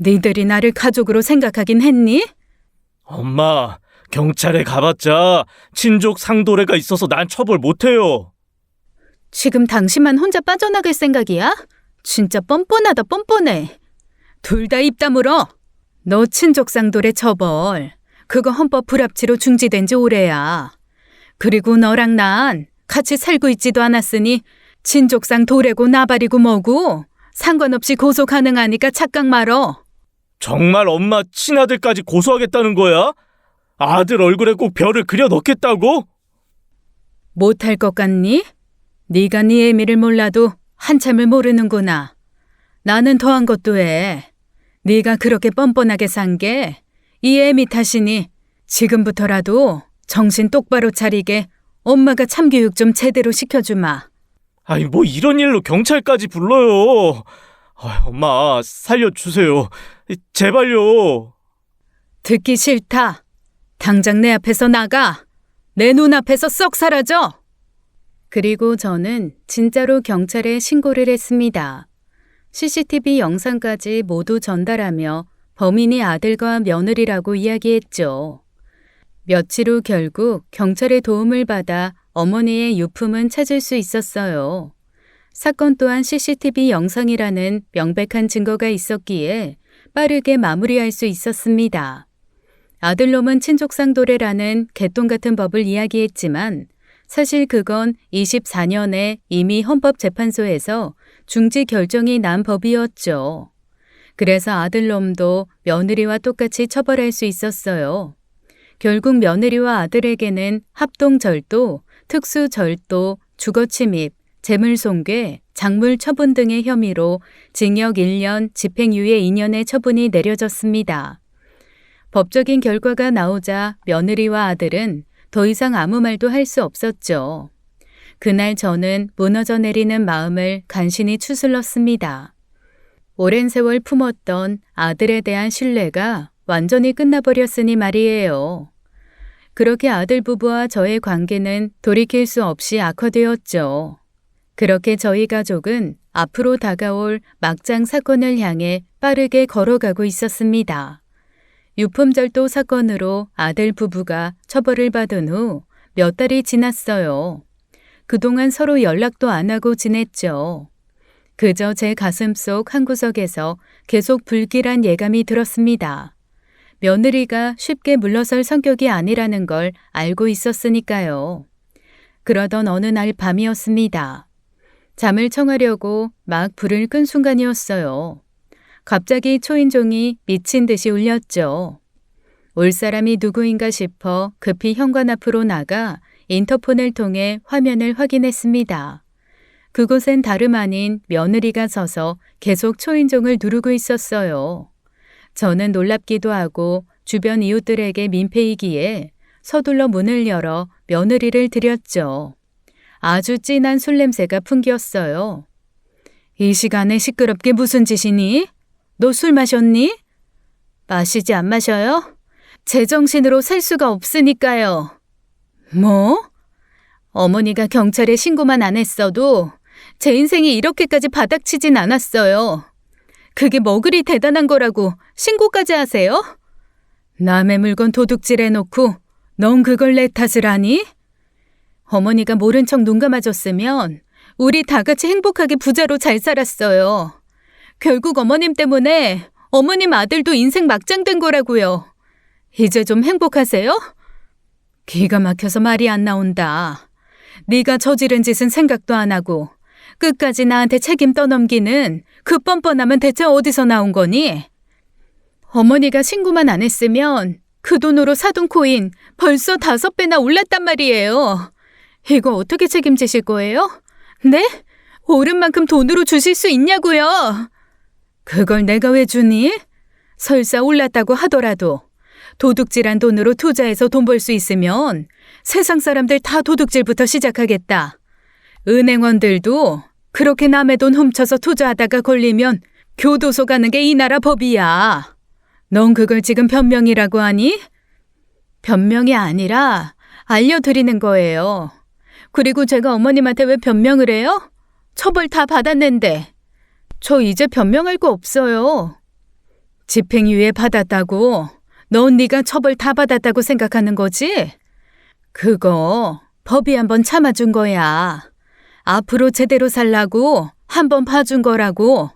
니들이 나를 가족으로 생각하긴 했니? 엄마, 경찰에 가봤자 친족 상도례가 있어서 난 처벌 못해요. 지금 당신만 혼자 빠져나갈 생각이야? 진짜 뻔뻔하다 뻔뻔해. 둘 다 입 다물어. 너 친족상도례 처벌. 그거 헌법 불합치로 중지된 지 오래야. 그리고 너랑 난 같이 살고 있지도 않았으니 친족상 도래고 나발이고 뭐고 상관없이 고소 가능하니까 착각 말어. 정말 엄마 친아들까지 고소하겠다는 거야? 아들 얼굴에 꼭 별을 그려 넣겠다고? 못할 것 같니? 네가 네 애미를 몰라도 한참을 모르는구나. 나는 더한 것도 해. 네가 그렇게 뻔뻔하게 산 게 이 애미 탓이니 지금부터라도 정신 똑바로 차리게 엄마가 참교육 좀 제대로 시켜주마. 아니 뭐 이런 일로 경찰까지 불러요. 엄마 살려주세요. 제발요. 듣기 싫다. 당장 내 앞에서 나가. 내 눈앞에서 썩 사라져. 그리고 저는 진짜로 경찰에 신고를 했습니다. CCTV 영상까지 모두 전달하며 범인이 아들과 며느리라고 이야기했죠. 며칠 후 결국 경찰의 도움을 받아 어머니의 유품은 찾을 수 있었어요. 사건 또한 CCTV 영상이라는 명백한 증거가 있었기에 빠르게 마무리할 수 있었습니다. 아들놈은 친족상도례라는 개똥 같은 법을 이야기했지만 사실 그건 24년에 이미 헌법재판소에서 중지 결정이 난 법이었죠. 그래서 아들놈도 며느리와 똑같이 처벌할 수 있었어요. 결국 며느리와 아들에게는 합동절도, 특수절도, 주거침입, 재물손괴, 작물처분 등의 혐의로 징역 1년, 집행유예 2년의 처분이 내려졌습니다. 법적인 결과가 나오자 며느리와 아들은 더 이상 아무 말도 할 수 없었죠. 그날 저는 무너져 내리는 마음을 간신히 추슬렀습니다. 오랜 세월 품었던 아들에 대한 신뢰가 완전히 끝나버렸으니 말이에요. 그렇게 아들 부부와 저의 관계는 돌이킬 수 없이 악화되었죠. 그렇게 저희 가족은 앞으로 다가올 막장 사건을 향해 빠르게 걸어가고 있었습니다. 유품절도 사건으로 아들 부부가 처벌을 받은 후 몇 달이 지났어요. 그동안 서로 연락도 안 하고 지냈죠. 그저 제 가슴속 한구석에서 계속 불길한 예감이 들었습니다. 며느리가 쉽게 물러설 성격이 아니라는 걸 알고 있었으니까요. 그러던 어느 날 밤이었습니다. 잠을 청하려고 막 불을 끈 순간이었어요. 갑자기 초인종이 미친 듯이 울렸죠. 올 사람이 누구인가 싶어 급히 현관 앞으로 나가 인터폰을 통해 화면을 확인했습니다. 그곳엔 다름 아닌 며느리가 서서 계속 초인종을 누르고 있었어요. 저는 놀랍기도 하고 주변 이웃들에게 민폐이기에 서둘러 문을 열어 며느리를 드렸죠. 아주 진한 술 냄새가 풍겼어요. 이 시간에 시끄럽게 무슨 짓이니? 너 술 마셨니? 마시지 안 마셔요? 제정신으로 살 수가 없으니까요. 뭐? 어머니가 경찰에 신고만 안 했어도 제 인생이 이렇게까지 바닥치진 않았어요. 그게 뭐 그리 대단한 거라고 신고까지 하세요? 남의 물건 도둑질해놓고 넌 그걸 내 탓을 하니? 어머니가 모른 척 눈 감아줬으면 우리 다 같이 행복하게 부자로 잘 살았어요. 결국 어머님 때문에 어머님 아들도 인생 막장된 거라고요. 이제 좀 행복하세요? 기가 막혀서 말이 안 나온다. 네가 저지른 짓은 생각도 안 하고 끝까지 나한테 책임 떠넘기는 그 뻔뻔함은 대체 어디서 나온 거니? 어머니가 신고만 안 했으면 그 돈으로 사둔 코인 벌써 5배나 올랐단 말이에요. 이거 어떻게 책임지실 거예요? 네? 오른 만큼 돈으로 주실 수 있냐고요? 그걸 내가 왜 주니? 설사 올랐다고 하더라도 도둑질한 돈으로 투자해서 돈 벌 수 있으면 세상 사람들 다 도둑질부터 시작하겠다. 은행원들도 그렇게 남의 돈 훔쳐서 투자하다가 걸리면 교도소 가는 게 이 나라 법이야. 넌 그걸 지금 변명이라고 하니? 변명이 아니라 알려드리는 거예요. 그리고 제가 어머님한테 왜 변명을 해요? 처벌 다 받았는데. 저 이제 변명할 거 없어요. 집행유예 받았다고? 넌 네가 처벌 다 받았다고 생각하는 거지? 그거 법이 한번 참아준 거야. 앞으로 제대로 살라고 한번 봐준 거라고.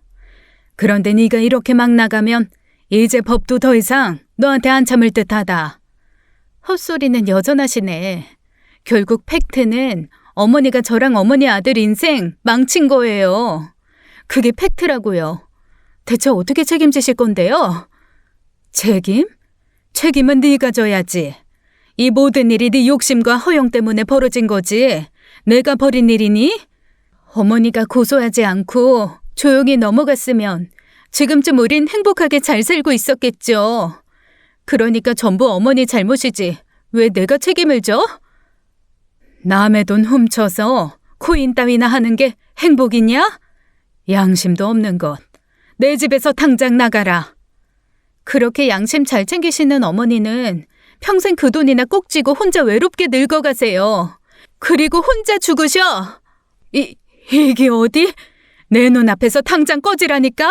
그런데 네가 이렇게 막 나가면 이제 법도 더 이상 너한테 안 참을 듯하다. 헛소리는 여전하시네. 결국 팩트는 어머니가 저랑 어머니 아들 인생 망친 거예요. 그게 팩트라고요. 대체 어떻게 책임지실 건데요? 책임? 책임은 네가 져야지. 이 모든 일이 네 욕심과 허영 때문에 벌어진 거지. 내가 벌인 일이니? 어머니가 고소하지 않고 조용히 넘어갔으면 지금쯤 우린 행복하게 잘 살고 있었겠죠. 그러니까 전부 어머니 잘못이지. 왜 내가 책임을 져? 남의 돈 훔쳐서 코인 따위나 하는 게 행복이냐? 양심도 없는 것. 내 집에서 당장 나가라. 그렇게 양심 잘 챙기시는 어머니는 평생 그 돈이나 꼭 쥐고 혼자 외롭게 늙어가세요. 그리고 혼자 죽으셔. 이게 어디? 내 눈앞에서 당장 꺼지라니까?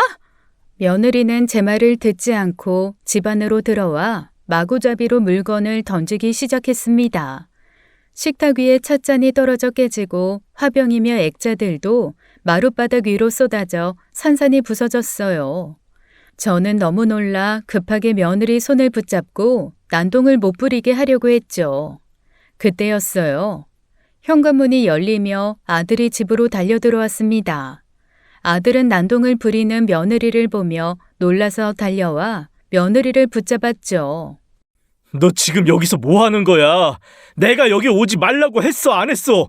며느리는 제 말을 듣지 않고 집 안으로 들어와 마구잡이로 물건을 던지기 시작했습니다. 식탁 위에 찻잔이 떨어져 깨지고 화병이며 액자들도 마룻바닥 위로 쏟아져 산산이 부서졌어요. 저는 너무 놀라 급하게 며느리 손을 붙잡고 난동을 못 부리게 하려고 했죠. 그때였어요. 현관문이 열리며 아들이 집으로 달려들어왔습니다. 아들은 난동을 부리는 며느리를 보며 놀라서 달려와 며느리를 붙잡았죠. 너 지금 여기서 뭐 하는 거야? 내가 여기 오지 말라고 했어, 안 했어?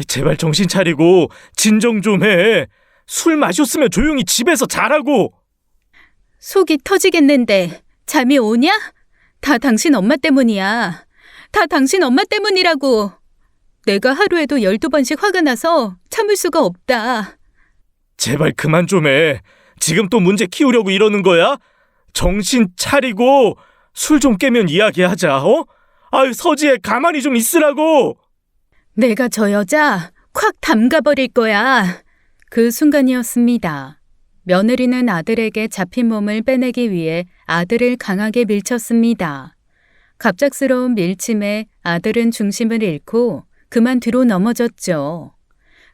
제발 정신 차리고 진정 좀 해. 술 마셨으면 조용히 집에서 자라고. 속이 터지겠는데 잠이 오냐? 다 당신 엄마 때문이야. 다 당신 엄마 때문이라고. 내가 하루에도 12번씩 화가 나서 참을 수가 없다. 제발 그만 좀 해. 지금 또 문제 키우려고 이러는 거야? 정신 차리고 술 좀 깨면 이야기하자, 어? 아유, 서지혜 가만히 좀 있으라고. 내가 저 여자 콱 담가버릴 거야. 그 순간이었습니다. 며느리는 아들에게 잡힌 몸을 빼내기 위해 아들을 강하게 밀쳤습니다. 갑작스러운 밀침에 아들은 중심을 잃고 그만 뒤로 넘어졌죠.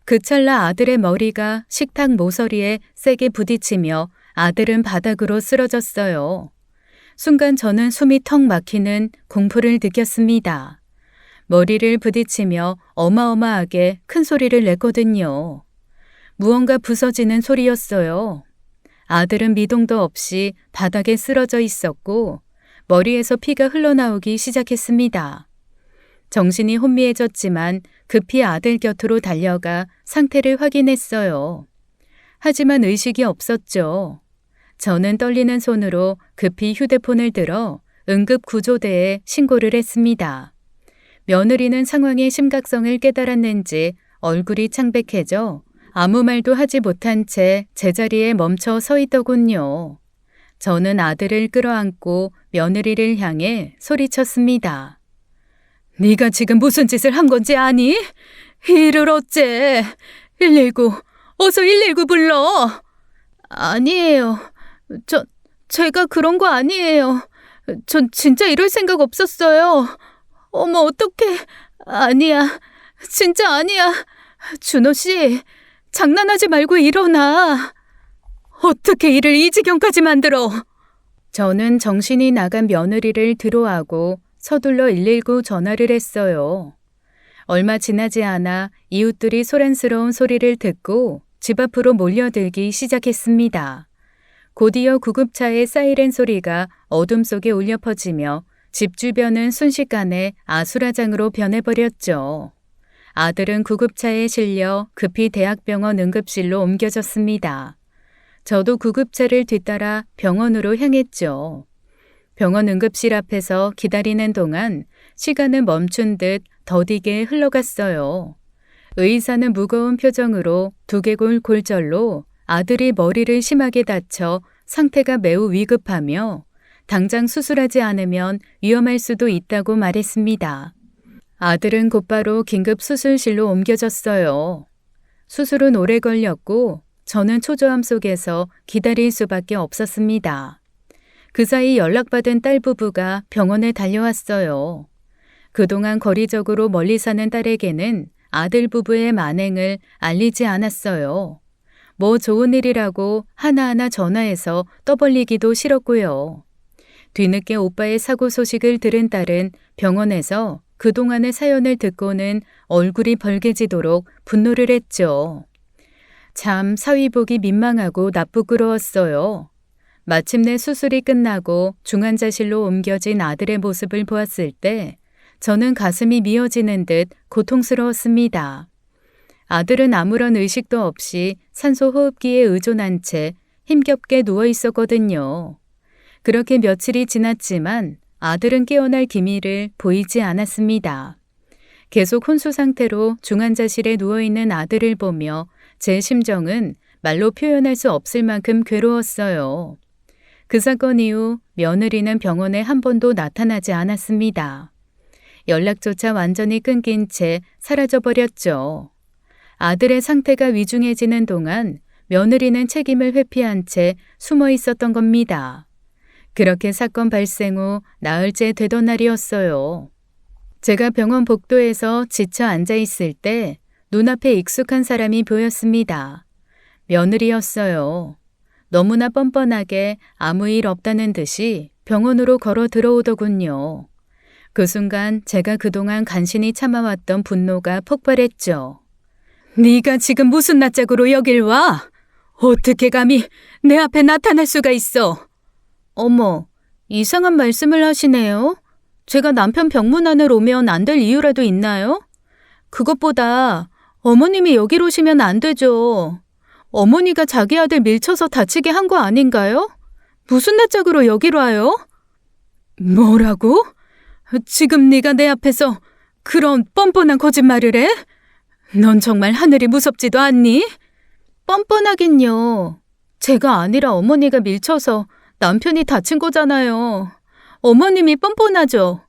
그 찰나 아들의 머리가 식탁 모서리에 세게 부딪히며 아들은 바닥으로 쓰러졌어요. 순간 저는 숨이 턱 막히는 공포를 느꼈습니다. 머리를 부딪히며 어마어마하게 큰 소리를 냈거든요. 무언가 부서지는 소리였어요. 아들은 미동도 없이 바닥에 쓰러져 있었고 머리에서 피가 흘러나오기 시작했습니다. 정신이 혼미해졌지만 급히 아들 곁으로 달려가 상태를 확인했어요. 하지만 의식이 없었죠. 저는 떨리는 손으로 급히 휴대폰을 들어 응급구조대에 신고를 했습니다. 며느리는 상황의 심각성을 깨달았는지 얼굴이 창백해져 아무 말도 하지 못한 채 제자리에 멈춰 서 있더군요. 저는 아들을 끌어안고 며느리를 향해 소리쳤습니다. 네가 지금 무슨 짓을 한 건지 아니? 이를 어째? 119, 어서 119 불러. 아니에요. 제가 그런 거 아니에요. 전 진짜 이럴 생각 없었어요. 어머, 어떡해. 아니야. 진짜 아니야. 준호 씨, 장난하지 말고 일어나. 어떻게 일을 이 지경까지 만들어? 저는 정신이 나간 며느리를 들어하고 서둘러 119 전화를 했어요. 얼마 지나지 않아 이웃들이 소란스러운 소리를 듣고 집 앞으로 몰려들기 시작했습니다. 곧이어 구급차의 사이렌 소리가 어둠 속에 울려 퍼지며 집 주변은 순식간에 아수라장으로 변해버렸죠. 아들은 구급차에 실려 급히 대학병원 응급실로 옮겨졌습니다. 저도 구급차를 뒤따라 병원으로 향했죠. 병원 응급실 앞에서 기다리는 동안 시간은 멈춘 듯 더디게 흘러갔어요. 의사는 무거운 표정으로 두개골 골절로 아들이 머리를 심하게 다쳐 상태가 매우 위급하며 당장 수술하지 않으면 위험할 수도 있다고 말했습니다. 아들은 곧바로 긴급 수술실로 옮겨졌어요. 수술은 오래 걸렸고 저는 초조함 속에서 기다릴 수밖에 없었습니다. 그 사이 연락받은 딸 부부가 병원에 달려왔어요. 그동안 거리적으로 멀리 사는 딸에게는 아들 부부의 만행을 알리지 않았어요. 뭐 좋은 일이라고 하나하나 전화해서 떠벌리기도 싫었고요. 뒤늦게 오빠의 사고 소식을 들은 딸은 병원에서 그동안의 사연을 듣고는 얼굴이 벌개지도록 분노를 했죠. 참 사위복이 민망하고 나쁘끄러웠어요. 마침내 수술이 끝나고 중환자실로 옮겨진 아들의 모습을 보았을 때 저는 가슴이 미어지는 듯 고통스러웠습니다. 아들은 아무런 의식도 없이 산소 호흡기에 의존한 채 힘겹게 누워 있었거든요. 그렇게 며칠이 지났지만 아들은 깨어날 기미를 보이지 않았습니다. 계속 혼수 상태로 중환자실에 누워있는 아들을 보며 제 심정은 말로 표현할 수 없을 만큼 괴로웠어요. 그 사건 이후 며느리는 병원에 한 번도 나타나지 않았습니다. 연락조차 완전히 끊긴 채 사라져버렸죠. 아들의 상태가 위중해지는 동안 며느리는 책임을 회피한 채 숨어 있었던 겁니다. 그렇게 사건 발생 후 나흘째 되던 날이었어요. 제가 병원 복도에서 지쳐 앉아 있을 때 눈앞에 익숙한 사람이 보였습니다. 며느리였어요. 너무나 뻔뻔하게 아무 일 없다는 듯이 병원으로 걸어 들어오더군요. 그 순간 제가 그동안 간신히 참아왔던 분노가 폭발했죠. 네가 지금 무슨 낯짝으로 여길 와? 어떻게 감히 내 앞에 나타날 수가 있어? 어머, 이상한 말씀을 하시네요. 제가 남편 병문안을 오면 안 될 이유라도 있나요? 그것보다 어머님이 여기로 오시면 안 되죠. 어머니가 자기 아들 밀쳐서 다치게 한 거 아닌가요? 무슨 낯짝으로 여기로 와요? 뭐라고? 지금 네가 내 앞에서 그런 뻔뻔한 거짓말을 해? 넌 정말 하늘이 무섭지도 않니? 뻔뻔하긴요. 제가 아니라 어머니가 밀쳐서 남편이 다친 거잖아요. 어머님이 뻔뻔하죠.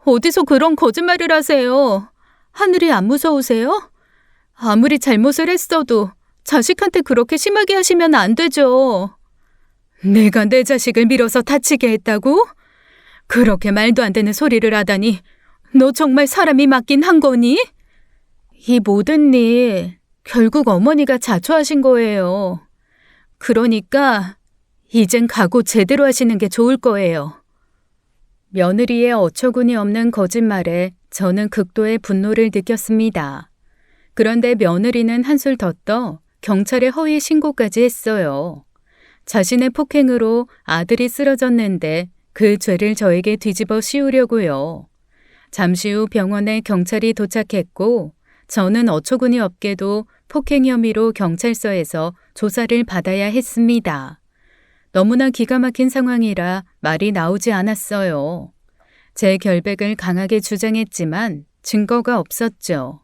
어디서 그런 거짓말을 하세요? 하늘이 안 무서우세요? 아무리 잘못을 했어도 자식한테 그렇게 심하게 하시면 안 되죠. 내가 내 자식을 밀어서 다치게 했다고? 그렇게 말도 안 되는 소리를 하다니 너 정말 사람이 맞긴 한 거니? 이 모든 일 결국 어머니가 자초하신 거예요. 그러니까 이젠 각오 제대로 하시는 게 좋을 거예요. 며느리의 어처구니 없는 거짓말에 저는 극도의 분노를 느꼈습니다. 그런데 며느리는 한술 더 떠 경찰에 허위 신고까지 했어요. 자신의 폭행으로 아들이 쓰러졌는데 그 죄를 저에게 뒤집어 씌우려고요. 잠시 후 병원에 경찰이 도착했고 저는 어처구니 없게도 폭행 혐의로 경찰서에서 조사를 받아야 했습니다. 너무나 기가 막힌 상황이라 말이 나오지 않았어요. 제 결백을 강하게 주장했지만 증거가 없었죠.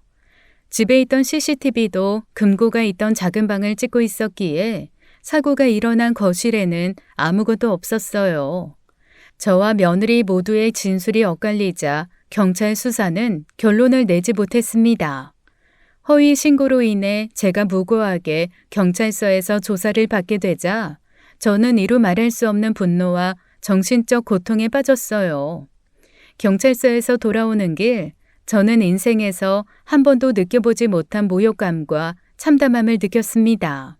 집에 있던 CCTV도 금고가 있던 작은 방을 찍고 있었기에 사고가 일어난 거실에는 아무것도 없었어요. 저와 며느리 모두의 진술이 엇갈리자 경찰 수사는 결론을 내지 못했습니다. 허위 신고로 인해 제가 무고하게 경찰서에서 조사를 받게 되자 저는 이루 말할 수 없는 분노와 정신적 고통에 빠졌어요. 경찰서에서 돌아오는 길, 저는 인생에서 한 번도 느껴보지 못한 모욕감과 참담함을 느꼈습니다.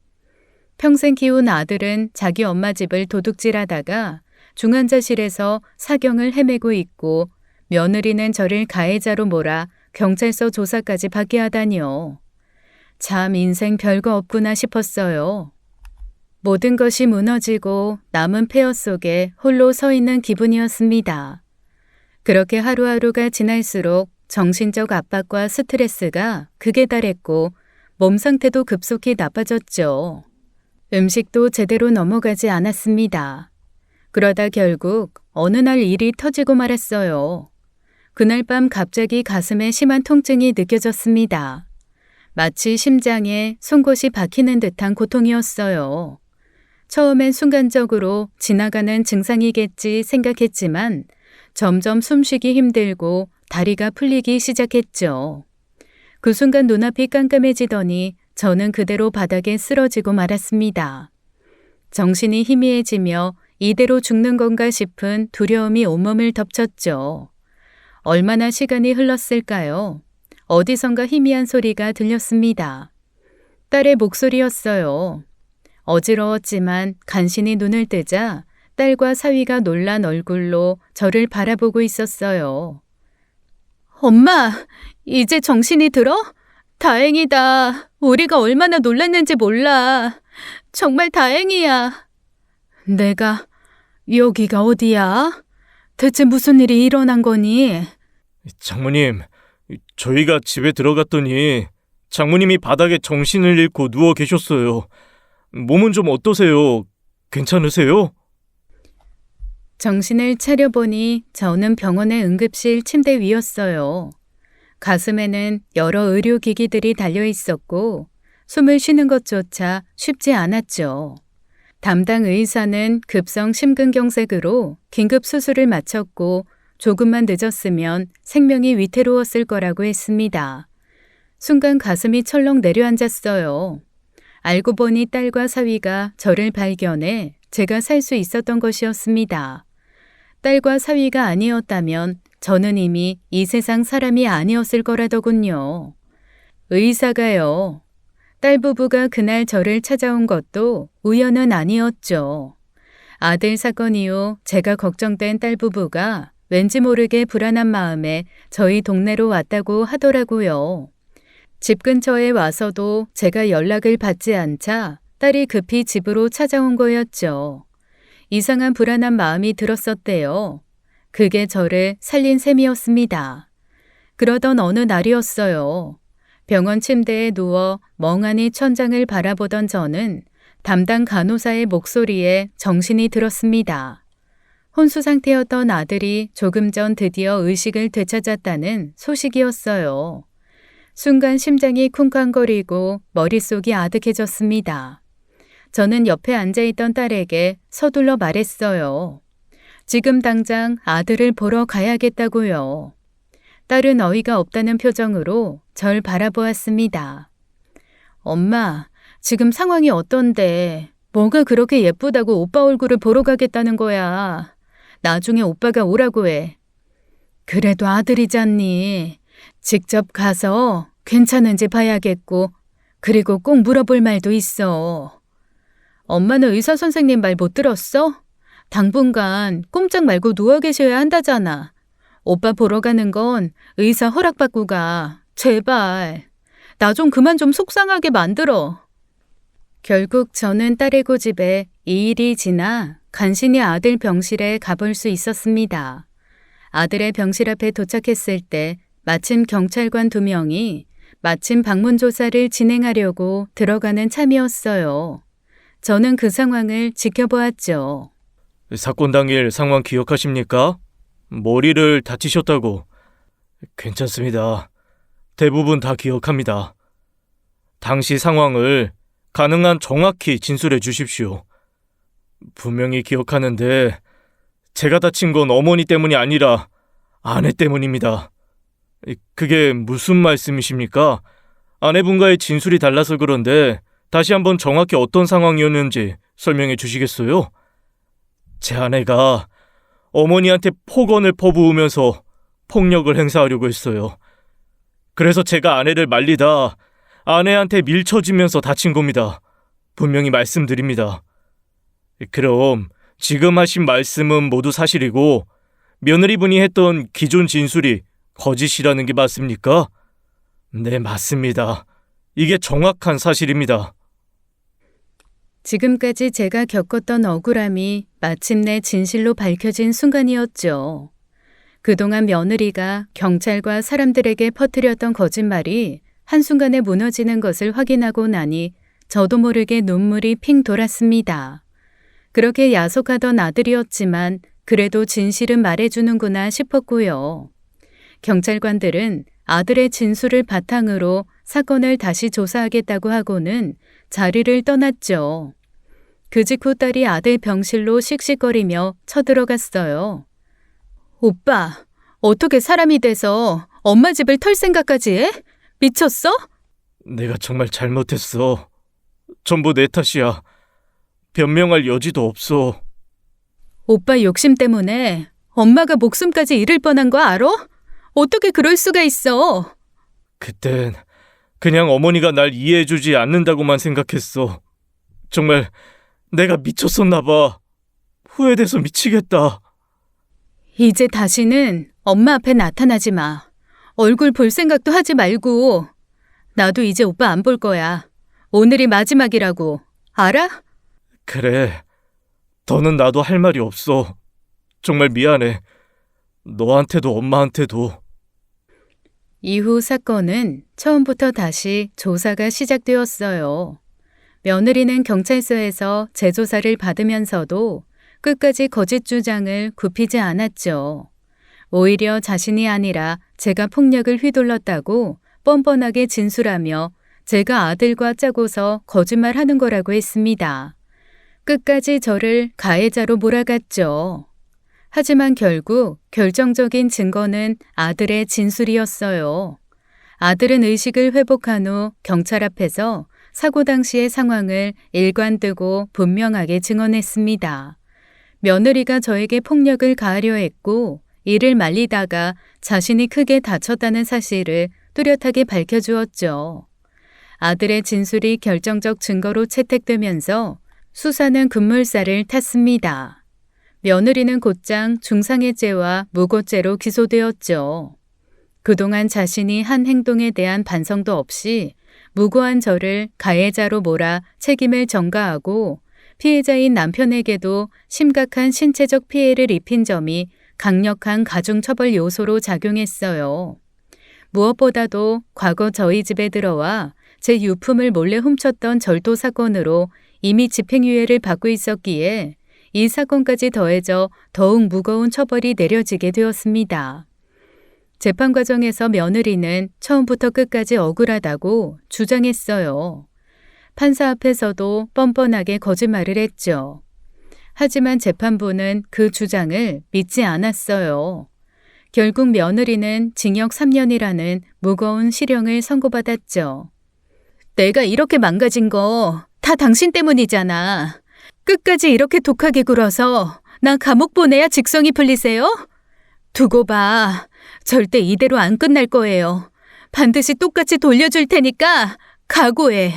평생 키운 아들은 자기 엄마 집을 도둑질하다가 중환자실에서 사경을 헤매고 있고 며느리는 저를 가해자로 몰아 경찰서 조사까지 받게 하다니요. 참 인생 별거 없구나 싶었어요. 모든 것이 무너지고 남은 폐허 속에 홀로 서 있는 기분이었습니다. 그렇게 하루하루가 지날수록 정신적 압박과 스트레스가 극에 달했고 몸 상태도 급속히 나빠졌죠. 음식도 제대로 넘어가지 않았습니다. 그러다 결국 어느 날 일이 터지고 말았어요. 그날 밤 갑자기 가슴에 심한 통증이 느껴졌습니다. 마치 심장에 송곳이 박히는 듯한 고통이었어요. 처음엔 순간적으로 지나가는 증상이겠지 생각했지만 점점 숨쉬기 힘들고 다리가 풀리기 시작했죠. 그 순간 눈앞이 깜깜해지더니 저는 그대로 바닥에 쓰러지고 말았습니다. 정신이 희미해지며 이대로 죽는 건가 싶은 두려움이 온몸을 덮쳤죠. 얼마나 시간이 흘렀을까요? 어디선가 희미한 소리가 들렸습니다. 딸의 목소리였어요. 어지러웠지만 간신히 눈을 뜨자 딸과 사위가 놀란 얼굴로 저를 바라보고 있었어요. 엄마, 이제 정신이 들어? 다행이다. 우리가 얼마나 놀랐는지 몰라. 정말 다행이야. 내가 여기가 어디야? 대체 무슨 일이 일어난 거니? 장모님, 저희가 집에 들어갔더니 장모님이 바닥에 정신을 잃고 누워 계셨어요. 몸은 좀 어떠세요? 괜찮으세요? 정신을 차려보니 저는 병원의 응급실 침대 위였어요. 가슴에는 여러 의료기기들이 달려 있었고 숨을 쉬는 것조차 쉽지 않았죠. 담당 의사는 급성 심근경색으로 긴급 수술을 마쳤고 조금만 늦었으면 생명이 위태로웠을 거라고 했습니다. 순간 가슴이 철렁 내려앉았어요. 알고 보니 딸과 사위가 저를 발견해 제가 살 수 있었던 것이었습니다. 딸과 사위가 아니었다면 저는 이미 이 세상 사람이 아니었을 거라더군요. 의사가요. 딸 부부가 그날 저를 찾아온 것도 우연은 아니었죠. 아들 사건 이후 제가 걱정된 딸 부부가 왠지 모르게 불안한 마음에 저희 동네로 왔다고 하더라고요. 집 근처에 와서도 제가 연락을 받지 않자 딸이 급히 집으로 찾아온 거였죠. 이상한 불안한 마음이 들었었대요. 그게 저를 살린 셈이었습니다. 그러던 어느 날이었어요. 병원 침대에 누워 멍하니 천장을 바라보던 저는 담당 간호사의 목소리에 정신이 들었습니다. 혼수 상태였던 아들이 조금 전 드디어 의식을 되찾았다는 소식이었어요. 순간 심장이 쿵쾅거리고 머릿속이 아득해졌습니다. 저는 옆에 앉아있던 딸에게 서둘러 말했어요. 지금 당장 아들을 보러 가야겠다고요. 딸은 어이가 없다는 표정으로 절 바라보았습니다. 엄마, 지금 상황이 어떤데? 뭐가 그렇게 예쁘다고 오빠 얼굴을 보러 가겠다는 거야. 나중에 오빠가 오라고 해. 그래도 아들이잖니. 직접 가서 괜찮은지 봐야겠고, 그리고 꼭 물어볼 말도 있어. 엄마는 의사 선생님 말 못 들었어? 당분간 꼼짝 말고 누워 계셔야 한다잖아. 오빠 보러 가는 건 의사 허락받고 가. 제발. 나 좀 그만 좀 속상하게 만들어. 결국 저는 딸의 고집에 2일이 지나 간신히 아들 병실에 가볼 수 있었습니다. 아들의 병실 앞에 도착했을 때 마침 경찰관 2명이 마침 방문 조사를 진행하려고 들어가는 참이었어요. 저는 그 상황을 지켜보았죠. 사건 당일 상황 기억하십니까? 머리를 다치셨다고. 괜찮습니다. 대부분 다 기억합니다. 당시 상황을 가능한 정확히 진술해 주십시오. 분명히 기억하는데 제가 다친 건 어머니 때문이 아니라 아내 때문입니다. 그게 무슨 말씀이십니까? 아내분과의 진술이 달라서 그런데 다시 한번 정확히 어떤 상황이었는지 설명해 주시겠어요? 제 아내가 어머니한테 폭언을 퍼부으면서 폭력을 행사하려고 했어요. 그래서 제가 아내를 말리다 아내한테 밀쳐지면서 다친 겁니다. 분명히 말씀드립니다. 그럼 지금 하신 말씀은 모두 사실이고 며느리분이 했던 기존 진술이 거짓이라는 게 맞습니까? 네, 맞습니다. 이게 정확한 사실입니다. 지금까지 제가 겪었던 억울함이 마침내 진실로 밝혀진 순간이었죠. 그동안 며느리가 경찰과 사람들에게 퍼뜨렸던 거짓말이 한순간에 무너지는 것을 확인하고 나니 저도 모르게 눈물이 핑 돌았습니다. 그렇게 야속하던 아들이었지만 그래도 진실은 말해주는구나 싶었고요. 경찰관들은 아들의 진술을 바탕으로 사건을 다시 조사하겠다고 하고는 자리를 떠났죠. 그 직후 딸이 아들 병실로 씩씩거리며 쳐들어갔어요. 오빠, 어떻게 사람이 돼서 엄마 집을 털 생각까지 해? 미쳤어? 내가 정말 잘못했어. 전부 내 탓이야. 변명할 여지도 없어. 오빠 욕심 때문에 엄마가 목숨까지 잃을 뻔한 거 알아? 어떻게 그럴 수가 있어? 그땐 그냥 어머니가 날 이해해주지 않는다고만 생각했어. 정말 내가 미쳤었나 봐. 후회돼서 미치겠다. 이제 다시는 엄마 앞에 나타나지 마. 얼굴 볼 생각도 하지 말고. 나도 이제 오빠 안 볼 거야. 오늘이 마지막이라고. 알아? 그래. 더는 나도 할 말이 없어. 정말 미안해. 너한테도 엄마한테도. 이후 사건은 처음부터 다시 조사가 시작되었어요. 며느리는 경찰서에서 재조사를 받으면서도 끝까지 거짓 주장을 굽히지 않았죠. 오히려 자신이 아니라 제가 폭력을 휘둘렀다고 뻔뻔하게 진술하며 제가 아들과 짜고서 거짓말하는 거라고 했습니다. 끝까지 저를 가해자로 몰아갔죠. 하지만 결국 결정적인 증거는 아들의 진술이었어요. 아들은 의식을 회복한 후 경찰 앞에서 사고 당시의 상황을 일관되고 분명하게 증언했습니다. 며느리가 저에게 폭력을 가하려 했고 이를 말리다가 자신이 크게 다쳤다는 사실을 뚜렷하게 밝혀주었죠. 아들의 진술이 결정적 증거로 채택되면서 수사는 급물살을 탔습니다. 며느리는 곧장 중상해죄와 무고죄로 기소되었죠. 그동안 자신이 한 행동에 대한 반성도 없이 무고한 저를 가해자로 몰아 책임을 전가하고 피해자인 남편에게도 심각한 신체적 피해를 입힌 점이 강력한 가중처벌 요소로 작용했어요. 무엇보다도 과거 저희 집에 들어와 제 유품을 몰래 훔쳤던 절도 사건으로 이미 집행유예를 받고 있었기에 이 사건까지 더해져 더욱 무거운 처벌이 내려지게 되었습니다. 재판 과정에서 며느리는 처음부터 끝까지 억울하다고 주장했어요. 판사 앞에서도 뻔뻔하게 거짓말을 했죠. 하지만 재판부는 그 주장을 믿지 않았어요. 결국 며느리는 징역 3년이라는 무거운 실형을 선고받았죠. 내가 이렇게 망가진 거 다 당신 때문이잖아. 끝까지 이렇게 독하게 굴어서 나 감옥 보내야 직성이 풀리세요? 두고 봐. 절대 이대로 안 끝날 거예요. 반드시 똑같이 돌려줄 테니까 각오해.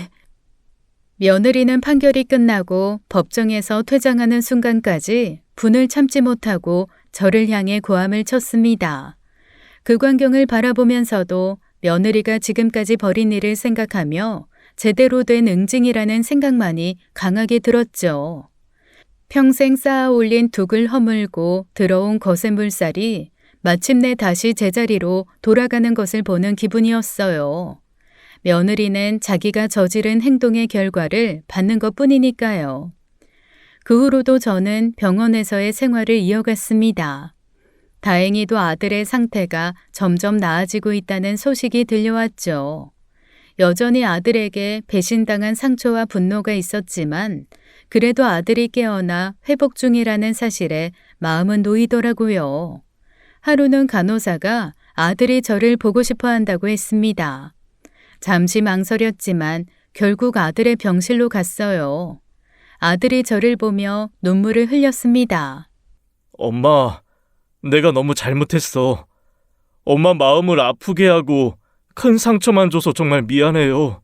며느리는 판결이 끝나고 법정에서 퇴장하는 순간까지 분을 참지 못하고 저를 향해 고함을 쳤습니다. 그 광경을 바라보면서도 며느리가 지금까지 벌인 일을 생각하며 제대로 된 응징이라는 생각만이 강하게 들었죠. 평생 쌓아 올린 둑을 허물고 들어온 거센 물살이 마침내 다시 제자리로 돌아가는 것을 보는 기분이었어요. 며느리는 자기가 저지른 행동의 결과를 받는 것뿐이니까요. 그 후로도 저는 병원에서의 생활을 이어갔습니다. 다행히도 아들의 상태가 점점 나아지고 있다는 소식이 들려왔죠. 여전히 아들에게 배신당한 상처와 분노가 있었지만 그래도 아들이 깨어나 회복 중이라는 사실에 마음은 놓이더라고요. 하루는 간호사가 아들이 저를 보고 싶어 한다고 했습니다. 잠시 망설였지만 결국 아들의 병실로 갔어요. 아들이 저를 보며 눈물을 흘렸습니다. 엄마, 내가 너무 잘못했어. 엄마 마음을 아프게 하고 큰 상처만 줘서 정말 미안해요.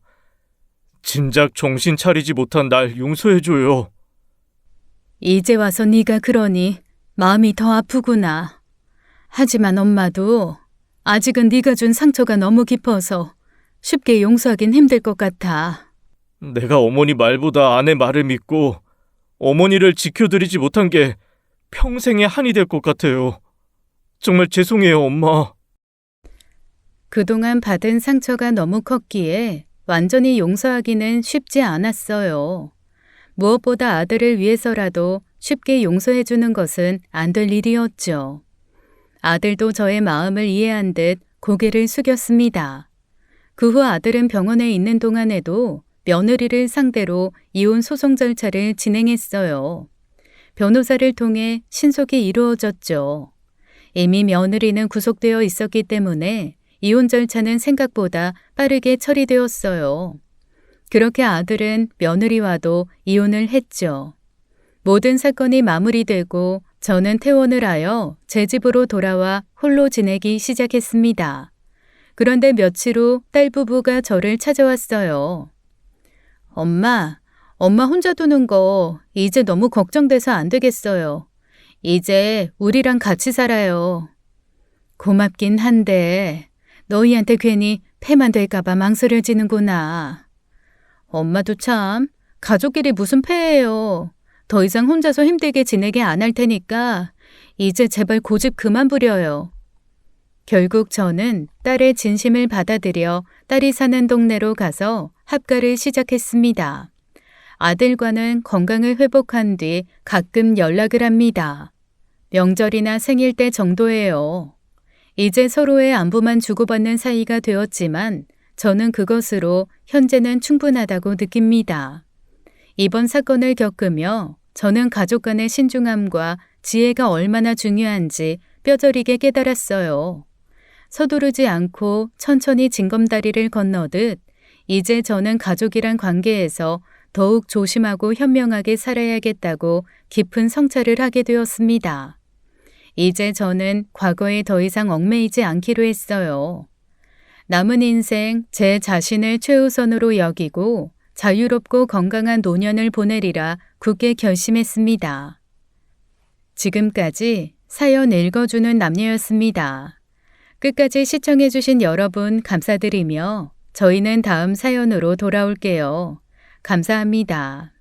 진작 정신 차리지 못한 날 용서해줘요. 이제 와서 네가 그러니 마음이 더 아프구나. 하지만 엄마도 아직은 네가 준 상처가 너무 깊어서 쉽게 용서하긴 힘들 것 같아. 내가 어머니 말보다 아내 말을 믿고 어머니를 지켜드리지 못한 게 평생의 한이 될 것 같아요. 정말 죄송해요, 엄마. 그동안 받은 상처가 너무 컸기에 완전히 용서하기는 쉽지 않았어요. 무엇보다 아들을 위해서라도 쉽게 용서해주는 것은 안 될 일이었죠. 아들도 저의 마음을 이해한 듯 고개를 숙였습니다. 그 후 아들은 병원에 있는 동안에도 며느리를 상대로 이혼 소송 절차를 진행했어요. 변호사를 통해 신속히 이루어졌죠. 이미 며느리는 구속되어 있었기 때문에 이혼 절차는 생각보다 빠르게 처리되었어요. 그렇게 아들은 며느리와도 이혼을 했죠. 모든 사건이 마무리되고 저는 퇴원을 하여 제 집으로 돌아와 홀로 지내기 시작했습니다. 그런데 며칠 후 딸 부부가 저를 찾아왔어요. 엄마 혼자 두는 거 이제 너무 걱정돼서 안 되겠어요. 이제 우리랑 같이 살아요. 고맙긴 한데 너희한테 괜히 폐만 될까봐 망설여지는구나. 엄마도 참 가족끼리 무슨 폐예요. 더 이상 혼자서 힘들게 지내게 안 할 테니까 이제 제발 고집 그만 부려요. 결국 저는 딸의 진심을 받아들여 딸이 사는 동네로 가서 합가를 시작했습니다. 아들과는 건강을 회복한 뒤 가끔 연락을 합니다. 명절이나 생일 때 정도예요. 이제 서로의 안부만 주고받는 사이가 되었지만 저는 그것으로 현재는 충분하다고 느낍니다. 이번 사건을 겪으며 저는 가족 간의 신중함과 지혜가 얼마나 중요한지 뼈저리게 깨달았어요. 서두르지 않고 천천히 징검다리를 건너듯 이제 저는 가족이란 관계에서 더욱 조심하고 현명하게 살아야겠다고 깊은 성찰을 하게 되었습니다. 이제 저는 과거에 더 이상 얽매이지 않기로 했어요. 남은 인생 제 자신을 최우선으로 여기고 자유롭고 건강한 노년을 보내리라 굳게 결심했습니다. 지금까지 사연 읽어주는 남녀였습니다. 끝까지 시청해주신 여러분 감사드리며 저희는 다음 사연으로 돌아올게요. 감사합니다.